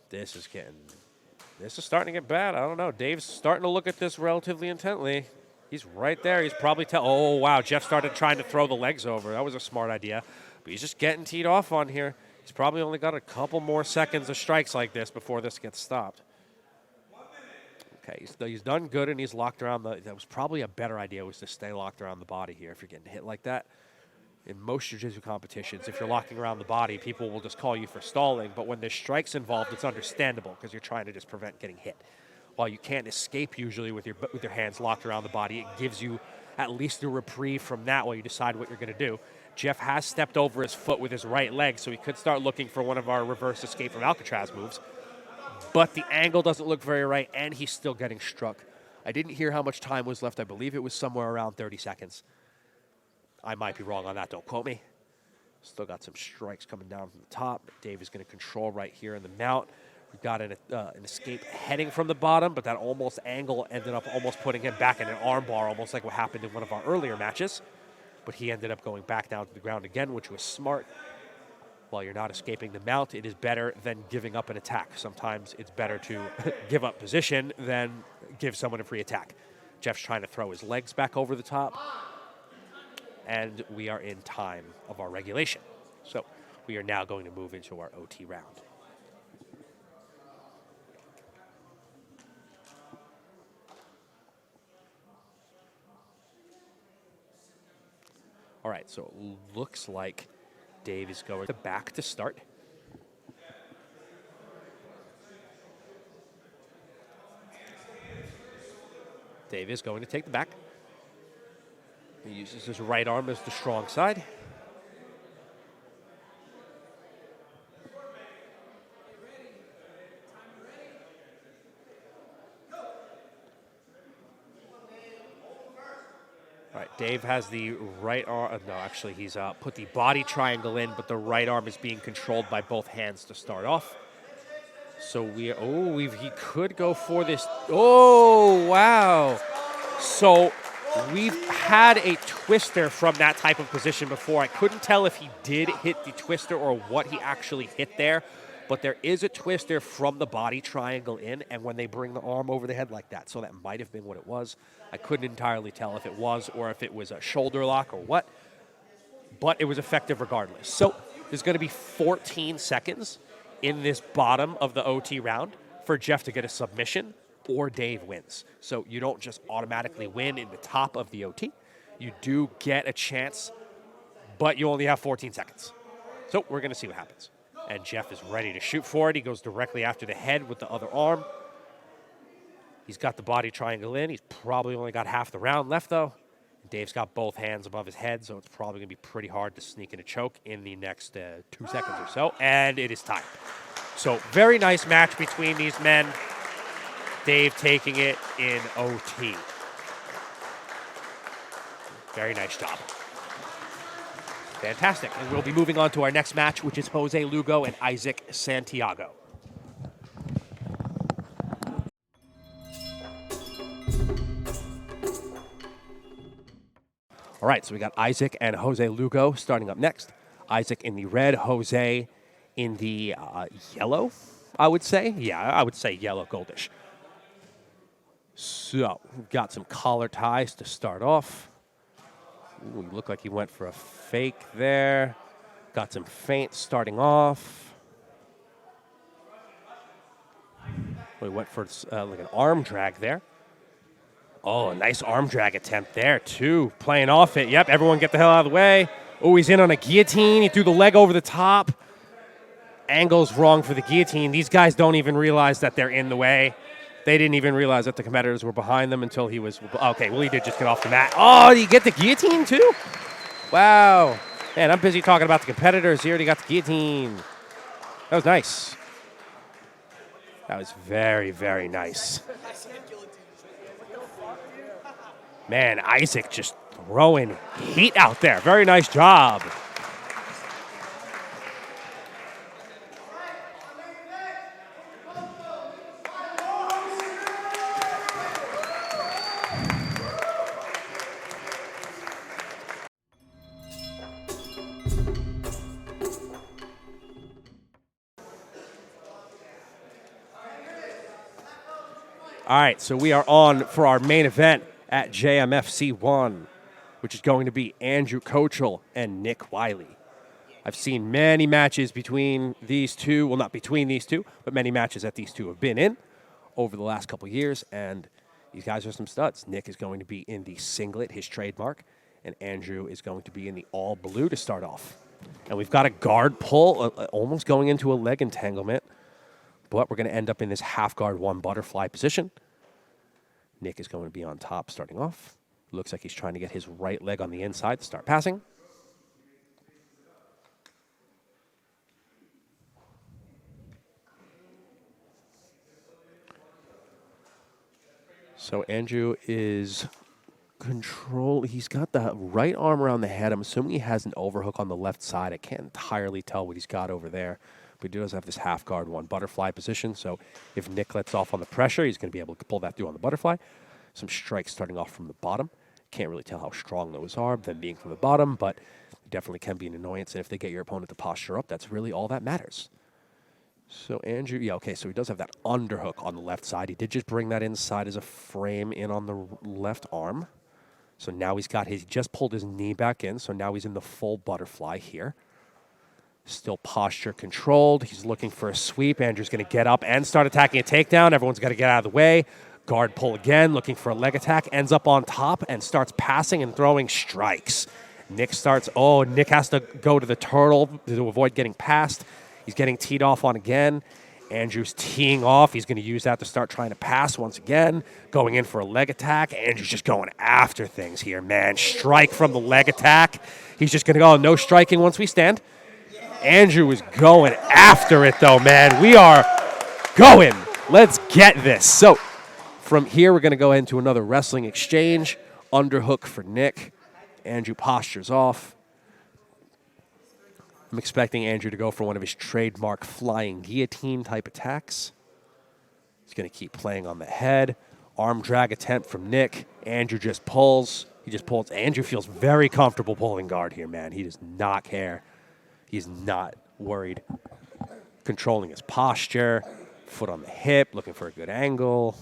This is starting to get bad. I don't know. Dave's starting to look at this relatively intently. He's right there. He's probably oh, wow. Jeff started trying to throw the legs over. That was a smart idea. But he's just getting teed off on here. He's probably only got a couple more seconds of strikes like this before this gets stopped. Okay, he's done good, and he's locked around that was probably a better idea, was to stay locked around the body here if you're getting hit like that. In most jiu-jitsu competitions, if you're locking around the body, people will just call you for stalling. But when there's strikes involved, it's understandable because you're trying to just prevent getting hit. While you can't escape usually with your hands locked around the body, it gives you at least a reprieve from that while you decide what you're going to do. Jeff has stepped over his foot with his right leg, so he could start looking for one of our reverse escape from Alcatraz moves. But the angle doesn't look very right, and he's still getting struck. I didn't hear how much time was left. I believe it was somewhere around 30 seconds. I might be wrong on that. Don't quote me. Still got some strikes coming down from the top. Dave is going to control right here in the mount. We've got an escape heading from the bottom, but that almost angle ended up almost putting him back in an arm bar, almost like what happened in one of our earlier matches. But he ended up going back down to the ground again, which was smart. While you're not escaping the mount, it is better than giving up an attack. Sometimes it's better to give up position than give someone a free attack. Jeff's trying to throw his legs back over the top. And we are in time of our regulation. So we are now going to move into our OT round. All right, so it looks like Dave is going to back to start. Dave is going to take the back. He uses his right arm as the strong side. All right, Dave has the right arm. No, actually, he's put the body triangle in, but the right arm is being controlled by both hands to start off. So he could go for this. Oh, wow. So we've had a twister from that type of position before. I couldn't tell if he did hit the twister or what he actually hit there, but there is a twister from the body triangle in, and when they bring the arm over the head like that. So that might have been what it was. I couldn't entirely tell if it was or if it was a shoulder lock or what, but it was effective regardless. So there's going to be 14 seconds in this bottom of the OT round for Jeff to get a submission or Dave wins. So you don't just automatically win in the top of the OT. You do get a chance, but you only have 14 seconds. So we're going to see what happens. And Jeff is ready to shoot for it. He goes directly after the head with the other arm. He's got the body triangle in. He's probably only got half the round left, though. Dave's got both hands above his head, so it's probably going to be pretty hard to sneak in a choke in the next 2 seconds or so. And it is time. So very nice match between these men. Dave taking it in OT. Very nice job. Fantastic. And we'll be moving on to our next match, which is Jose Lugo and Isaac Santiago. All right, so we got Isaac and Jose Lugo starting up next. Isaac in the red, Jose in the yellow, I would say. Yeah, I would say yellow, goldish. So we've got some collar ties to start off. Ooh, he looked like he went for a fake there. Got some feints starting off. We went for like an arm drag there. Oh, a nice arm drag attempt there, too. Playing off it. Yep, everyone get the hell out of the way. Oh, he's in on a guillotine. He threw the leg over the top. Angle's wrong for the guillotine. These guys don't even realize that they're in the way. They didn't even realize that the competitors were behind them until he was... Okay, well, he did just get off the mat. Oh, did he get the guillotine, too? Wow. Man, I'm busy talking about the competitors. He already got the guillotine. That was nice. That was very, very nice. Man, Isaac just throwing heat out there. Very nice job. All right, so we are on for our main event at JMFC1, which is going to be Andrew Kochel and Nick Wiley. I've seen many matches between these two, well, not between these two, but many matches that these two have been in over the last couple years, and these guys are some studs. Nick is going to be in the singlet, his trademark, and Andrew is going to be in the all blue to start off. And we've got a guard pull, almost going into a leg entanglement, but we're going to end up in this half guard one butterfly position. Nick is going to be on top starting off. Looks like he's trying to get his right leg on the inside to start passing. So Andrew is he's got the right arm around the head. I'm assuming he has an overhook on the left side. I can't entirely tell what he's got over there. But he does have this half guard one butterfly position. So if Nick lets off on the pressure, he's going to be able to pull that through on the butterfly. Some strikes starting off from the bottom. Can't really tell how strong those are, them being from the bottom, but definitely can be an annoyance. And if they get your opponent to posture up, that's really all that matters. So Andrew, yeah, okay, so he does have that underhook on the left side. He did just bring that inside as a frame in on the left arm. So now he just pulled his knee back in, so now he's in the full butterfly here. Still posture controlled. He's looking for a sweep. Andrew's going to get up and start attacking a takedown. Everyone's got to get out of the way. Guard pull again, looking for a leg attack. Ends up on top and starts passing and throwing strikes. Nick starts. Oh, Nick has to go to the turtle to avoid getting passed. He's getting teed off on again. Andrew's teeing off. He's going to use that to start trying to pass once again. Going in for a leg attack. Andrew's just going after things here, man. Strike from the leg attack. He's just going to go, no striking once we stand. Andrew is going after it, though, man. We are going. Let's get this. So from here, we're going to go into another wrestling exchange. Underhook for Nick. Andrew postures off. I'm expecting Andrew to go for one of his trademark flying guillotine type attacks. He's going to keep playing on the head. Arm drag attempt from Nick. Andrew just pulls. He just pulls. Andrew feels very comfortable pulling guard here, man. He does not care. He's not worried. Controlling his posture. Foot on the hip, looking for a good angle.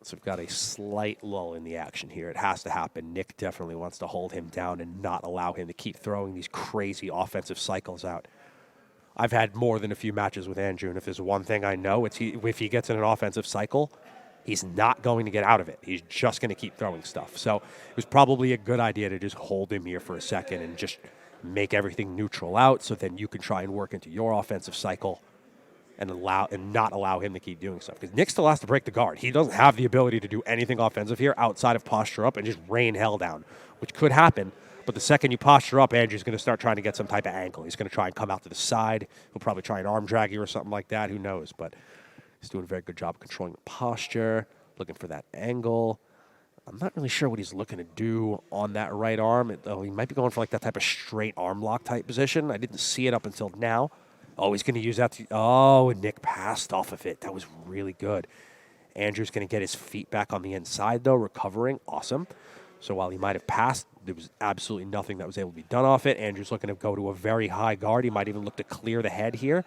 So we've got a slight lull in the action here. It has to happen. Nick definitely wants to hold him down and not allow him to keep throwing these crazy offensive cycles out. I've had more than a few matches with Andrew, and if there's one thing I know, it's if he gets in an offensive cycle, he's not going to get out of it. He's just going to keep throwing stuff. So it was probably a good idea to just hold him here for a second and just make everything neutral out so then you can try and work into your offensive cycle and not allow him to keep doing stuff. Because Nick still has to break the guard. He doesn't have the ability to do anything offensive here outside of posture up and just rain hell down, which could happen. But the second you posture up, Andrew's going to start trying to get some type of angle. He's going to try and come out to the side. He'll probably try an arm drag you or something like that. Who knows? But he's doing a very good job of controlling the posture, looking for that angle. I'm not really sure what he's looking to do on that right arm. He might be going for like that type of straight arm lock type position. I didn't see it up until now. Oh, he's going to use that. And Nick passed off of it. That was really good. Andrew's going to get his feet back on the inside, though, recovering. Awesome. So while he might have passed, there was absolutely nothing that was able to be done off it. Andrew's looking to go to a very high guard. He might even look to clear the head here.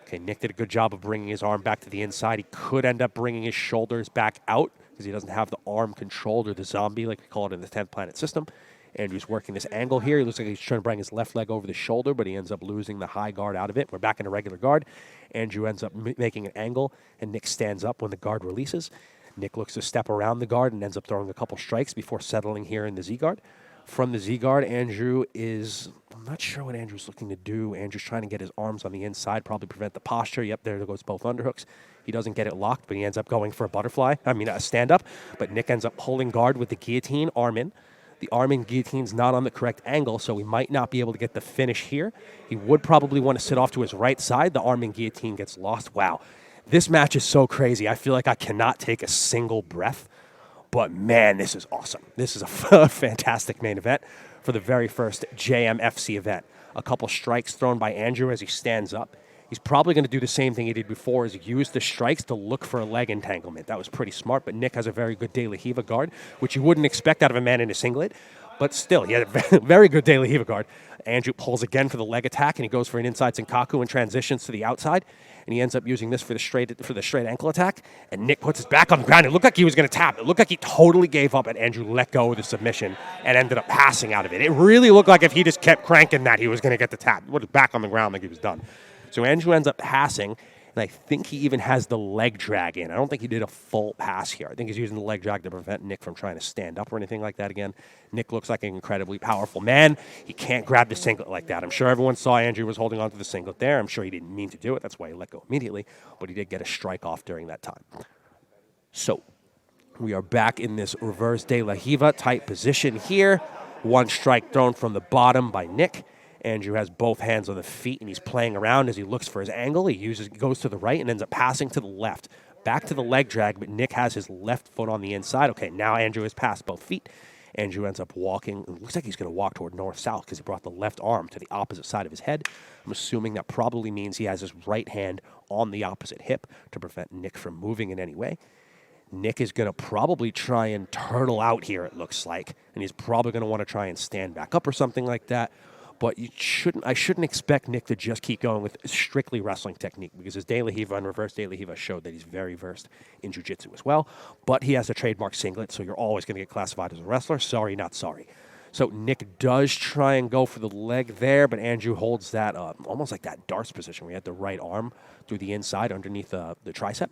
Okay, Nick did a good job of bringing his arm back to the inside. He could end up bringing his shoulders back out because he doesn't have the arm controlled or the zombie, like we call it in the 10th Planet system. Andrew's working this angle here. He looks like he's trying to bring his left leg over the shoulder, but he ends up losing the high guard out of it. We're back in a regular guard. Andrew ends up making an angle, and Nick stands up when the guard releases. Nick looks to step around the guard and ends up throwing a couple strikes before settling here in the Z-guard. From the Z-guard, I'm not sure what Andrew's looking to do. Andrew's trying to get his arms on the inside, probably prevent the posture. Yep, there goes both underhooks. He doesn't get it locked, but he ends up going for a stand-up. But Nick ends up pulling guard with the guillotine, arm in. The arm in guillotine's not on the correct angle, so he might not be able to get the finish here. He would probably want to sit off to his right side. The arm in guillotine gets lost. Wow. This match is so crazy. I feel like I cannot take a single breath. But, man, this is awesome. This is a fantastic main event for the very first JMFC event. A couple strikes thrown by Andrew as he stands up. He's probably going to do the same thing he did before, is use the strikes to look for a leg entanglement. That was pretty smart, but Nick has a very good De La Riva guard, which you wouldn't expect out of a man in a singlet. But still, he had a very good De La Riva guard. Andrew pulls again for the leg attack, and he goes for an inside Senkaku and transitions to the outside. And he ends up using this for the straight ankle attack. And Nick puts his back on the ground. It looked like he was going to tap. It looked like he totally gave up, and Andrew let go of the submission and ended up passing out of it. It really looked like if he just kept cranking that, he was going to get the tap. He put his back on the ground like he was done. So Andrew ends up passing, and I think he even has the leg drag in. I don't think he did a full pass here. I think he's using the leg drag to prevent Nick from trying to stand up or anything like that again. Nick looks like an incredibly powerful man. He can't grab the singlet like that. I'm sure everyone saw Andrew was holding on to the singlet there. I'm sure he didn't mean to do it. That's why he let go immediately, but he did get a strike off during that time. So we are back in this reverse De La Riva type position here. One strike thrown from the bottom by Nick. Andrew has both hands on the feet, and he's playing around as he looks for his angle. He goes to the right and ends up passing to the left. Back to the leg drag, but Nick has his left foot on the inside. Okay, now Andrew has passed both feet. Andrew ends up walking. It looks like he's going to walk toward north-south because he brought the left arm to the opposite side of his head. I'm assuming that probably means he has his right hand on the opposite hip to prevent Nick from moving in any way. Nick is going to probably try and turtle out here, it looks like, and he's probably going to want to try and stand back up or something like that. But I shouldn't expect Nick to just keep going with strictly wrestling technique, because his De La Riva and reverse De La Riva showed that he's very versed in jiu-jitsu as well. But he has a trademark singlet, so you're always going to get classified as a wrestler. Sorry, not sorry. So Nick does try and go for the leg there, but Andrew holds that almost like that darts position where he had the right arm through the inside underneath the tricep.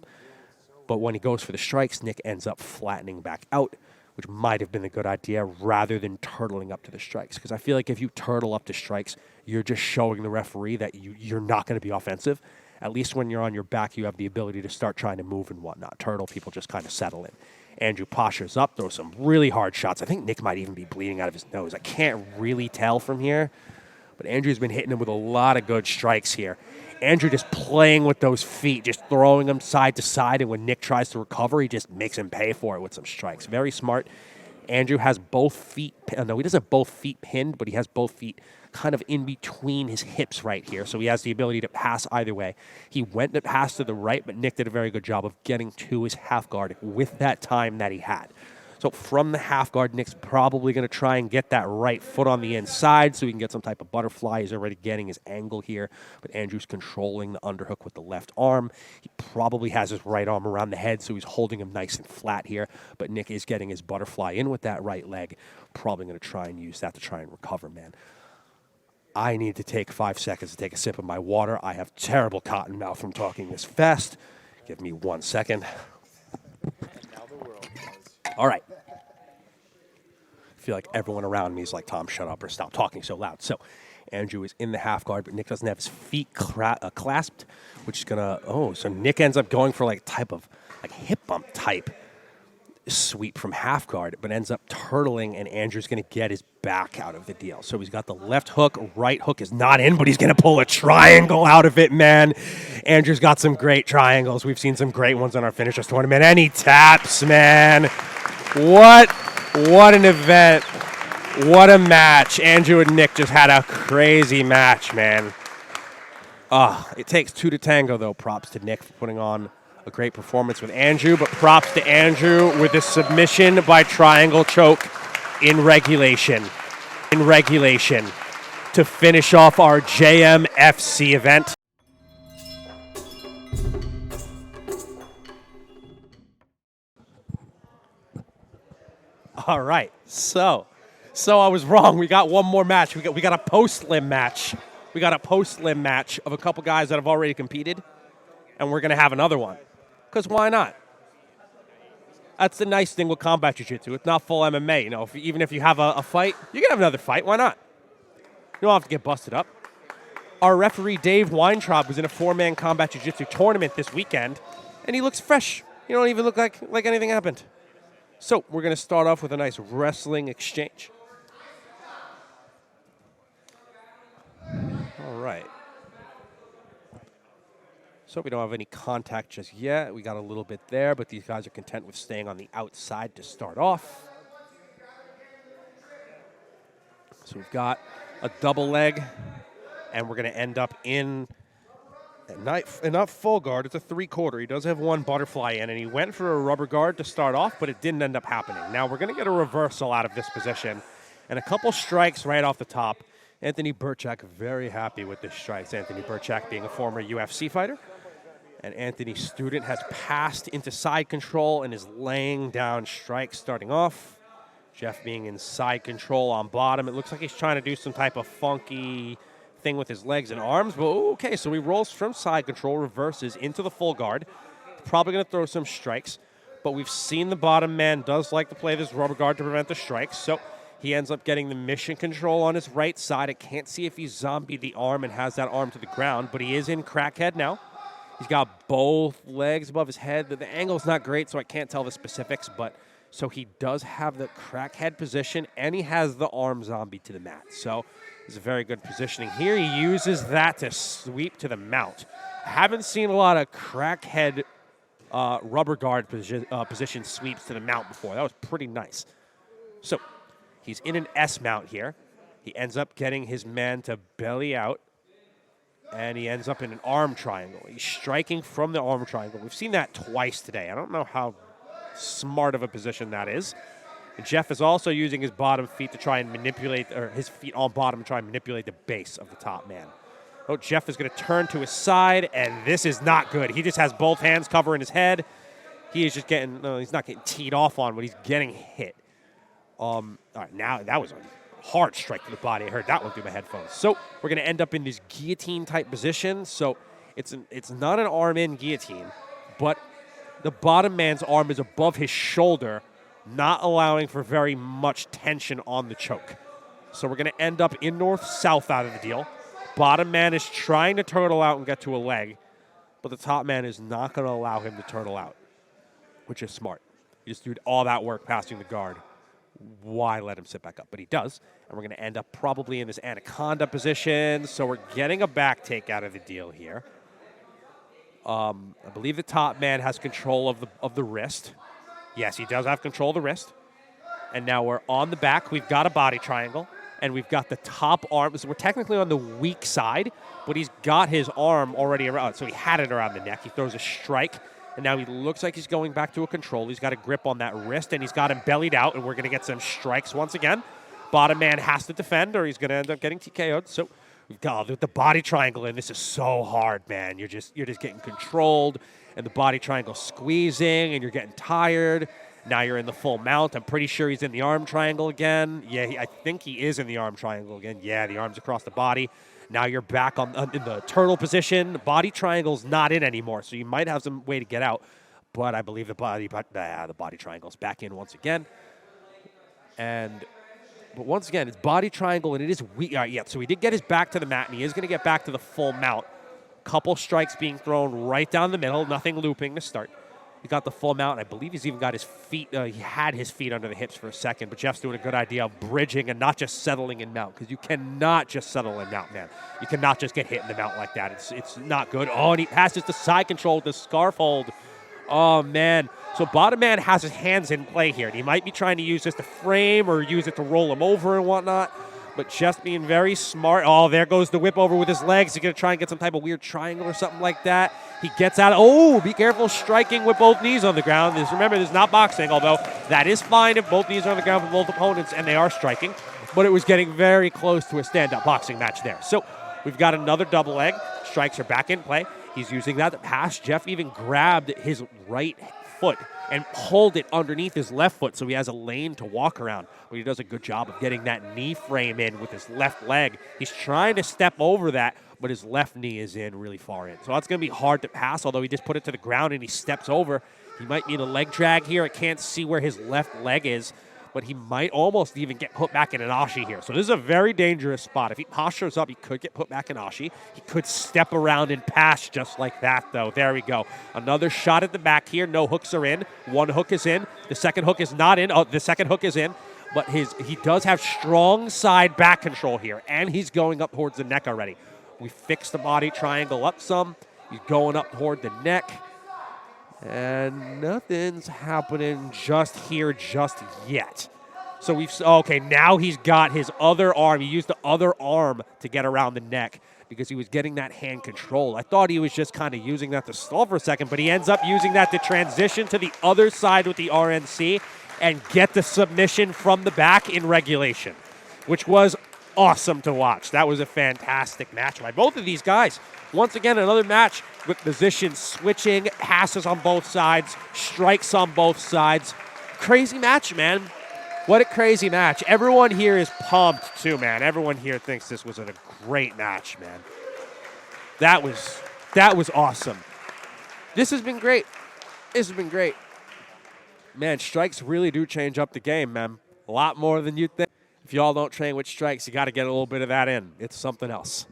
But when he goes for the strikes, Nick ends up flattening back out, which might have been a good idea rather than turtling up to the strikes. Because I feel like if you turtle up to strikes, you're just showing the referee that you're not going to be offensive. At least when you're on your back, you have the ability to start trying to move and whatnot. Turtle, people just kind of settle in. Andrew postures up, throws some really hard shots. I think Nick might even be bleeding out of his nose. I can't really tell from here, but Andrew's been hitting him with a lot of good strikes here. Andrew just playing with those feet, just throwing them side to side, and when Nick tries to recover, he just makes him pay for it with some strikes. Very smart. Andrew has both feet, no, he doesn't have both feet pinned, but he has both feet kind of in between his hips right here, so he has the ability to pass either way. He went to pass to the right, but Nick did a very good job of getting to his half guard with that time that he had. So from the half guard, Nick's probably going to try and get that right foot on the inside so he can get some type of butterfly. He's already getting his angle here, but Andrew's controlling the underhook with the left arm. He probably has his right arm around the head, so he's holding him nice and flat here, but Nick is getting his butterfly in with that right leg. Probably going to try and use that to try and recover, man. I need to take 5 seconds to take a sip of my water. I have terrible cotton mouth from talking this fast. Give me 1 second. All right. I feel like everyone around me is like, Tom, shut up or stop talking so loud. So Andrew is in the half guard, but Nick doesn't have his feet clasped, which is going to, so Nick ends up going for like type of like hip bump type sweep from half guard, but ends up turtling, and Andrew's going to get his back out of the deal. So he's got the left hook, right hook is not in, but he's going to pull a triangle out of it, man. Andrew's got some great triangles. We've seen some great ones on our finishers tournament, and he taps, man. What an event. What a match. Andrew and Nick just had a crazy match, man. It takes two to tango, though. Props to Nick for putting on a great performance with Andrew, but props to Andrew with a submission by triangle choke in regulation. To finish off our JMFC event. All right, so I was wrong. We got one more match. We got a post-limb match. We got a post-limb match of a couple guys that have already competed, and we're going to have another one. Because why not? That's the nice thing with combat jiu-jitsu. It's not full MMA. You know, even if you have a fight, you can have another fight. Why not? You don't have to get busted up. Our referee, Dave Weintraub, was in a 4-man combat jiu-jitsu tournament this weekend, and he looks fresh. You don't even look like anything happened. So we're going to start off with a nice wrestling exchange. All right. So we don't have any contact just yet. We got a little bit there, but these guys are content with staying on the outside to start off. So we've got a double leg, and we're going to end up in not full guard. It's a 3/4. He does have one butterfly in, and he went for a rubber guard to start off, but it didn't end up happening. Now we're going to get a reversal out of this position, and a couple strikes right off the top. Anthony Burchak very happy with the strikes. Anthony Burchak being a former UFC fighter. And Anthony Student has passed into side control and is laying down strikes starting off. Jeff being in side control on bottom. It looks like he's trying to do some type of funky thing with his legs and arms. But okay, so he rolls from side control, reverses into the full guard. Probably going to throw some strikes. But we've seen the bottom man does like to play this rubber guard to prevent the strikes. So he ends up getting the mission control on his right side. I can't see if he's zombied the arm and has that arm to the ground, but he is in crackhead now. He's got both legs above his head. The angle's not great, so I can't tell the specifics, but so he does have the crackhead position, and he has the arm zombie to the mat. So it's a very good positioning here. He uses that to sweep to the mount. I haven't seen a lot of crackhead rubber guard position sweeps to the mount before. That was pretty nice. So he's in an S mount here. He ends up getting his man to belly out, and he ends up in an arm triangle. He's striking from the arm triangle. We've seen that twice today. I don't know how smart of a position that is. And Jeff is also using his bottom feet to try and manipulate, or his feet on bottom to try and manipulate the base of the top man. Oh, Jeff is going to turn to his side, and this is not good. He just has both hands covering his head. He is just getting, no, he's not getting teed off on, but he's getting hit. All right, now that was hard strike to the body. I heard that one through my headphones. So we're going to end up in this guillotine-type position. So it's not an arm-in guillotine, but the bottom man's arm is above his shoulder, not allowing for very much tension on the choke. So we're going to end up in north-south out of the deal. Bottom man is trying to turtle out and get to a leg, but the top man is not going to allow him to turtle out, which is smart. He just did all that work passing the guard. Why let him sit back up? But he does. And we're going to end up probably in this anaconda position. So we're getting a back take out of the deal here. I believe the top man has control of the wrist. Yes, he does have control of the wrist. And now we're on the back. We've got a body triangle. And we've got the top arm. So we're technically on the weak side, but he's got his arm already around. So he had it around the neck. He throws a strike. And now he looks like he's going back to a control. He's got a grip on that wrist, and he's got him bellied out, and we're going to get some strikes once again. Bottom man has to defend, or he's going to end up getting TKO'd. So we've got the body triangle, and this is so hard, man. You're just getting controlled, and the body triangle squeezing, and you're getting tired. Now you're in the full mount. I'm pretty sure he's in the arm triangle again. Yeah, I think he is in the arm triangle again. Yeah, the arm's across the body. Now you're back in the turtle position. Body triangle's not in anymore, so you might have some way to get out. But I believe the body triangle's back in once again. But once again, it's body triangle, and it is weak. Yeah, so he did get his back to the mat, and he is going to get back to the full mount. Couple strikes being thrown right down the middle, nothing looping to start. He got the full mount. I believe he's even got his feet. He had his feet under the hips for a second, but Jeff's doing a good idea of bridging and not just settling in mount, because you cannot just settle in mount, man. You cannot just get hit in the mount like that. It's not good. Oh, and he passes the side control with the scarf hold. Oh, man. So bottom man has his hands in play here, and he might be trying to use this to frame or use it to roll him over and whatnot. But just being very smart. Oh, there goes the whip over with his legs. He's going to try and get some type of weird triangle or something like that. He gets out. Oh, be careful striking with both knees on the ground. Remember, this is not boxing, although that is fine if both knees are on the ground for both opponents and they are striking. But it was getting very close to a stand-up boxing match there. So we've got another double leg. Strikes are back in play. He's using that to pass. Jeff even grabbed his right foot and pulled it underneath his left foot so he has a lane to walk around. But he does a good job of getting that knee frame in with his left leg. He's trying to step over that, but his left knee is in really far in. So that's going to be hard to pass, although he just put it to the ground and he steps over. He might need a leg drag here. I can't see where his left leg is, but he might almost even get put back in an ashi here. So this is a very dangerous spot. If he postures up, he could get put back in ashi. He could step around and pass just like that, though. There we go. Another shot at the back here. No hooks are in. One hook is in. The second hook is not in. Oh, the second hook is in. But he does have strong side back control here, and he's going up towards the neck already. We fixed the body triangle up some. He's going up toward the neck. And nothing's happening just here just yet. So okay, now he's got his other arm. He used the other arm to get around the neck because he was getting that hand control. I thought he was just kind of using that to stall for a second, but he ends up using that to transition to the other side with the RNC and get the submission from the back in regulation, which was awesome to watch. That was a fantastic match by both of these guys. Once again, another match with position switching, passes on both sides, strikes on both sides. Crazy match, man. What a crazy match. Everyone here is pumped too, man. Everyone here thinks this was a great match, man. That was awesome. This has been great. This has been great. Man, strikes really do change up the game, man. A lot more than you think. If y'all don't train with strikes, you got to get a little bit of that in. It's something else.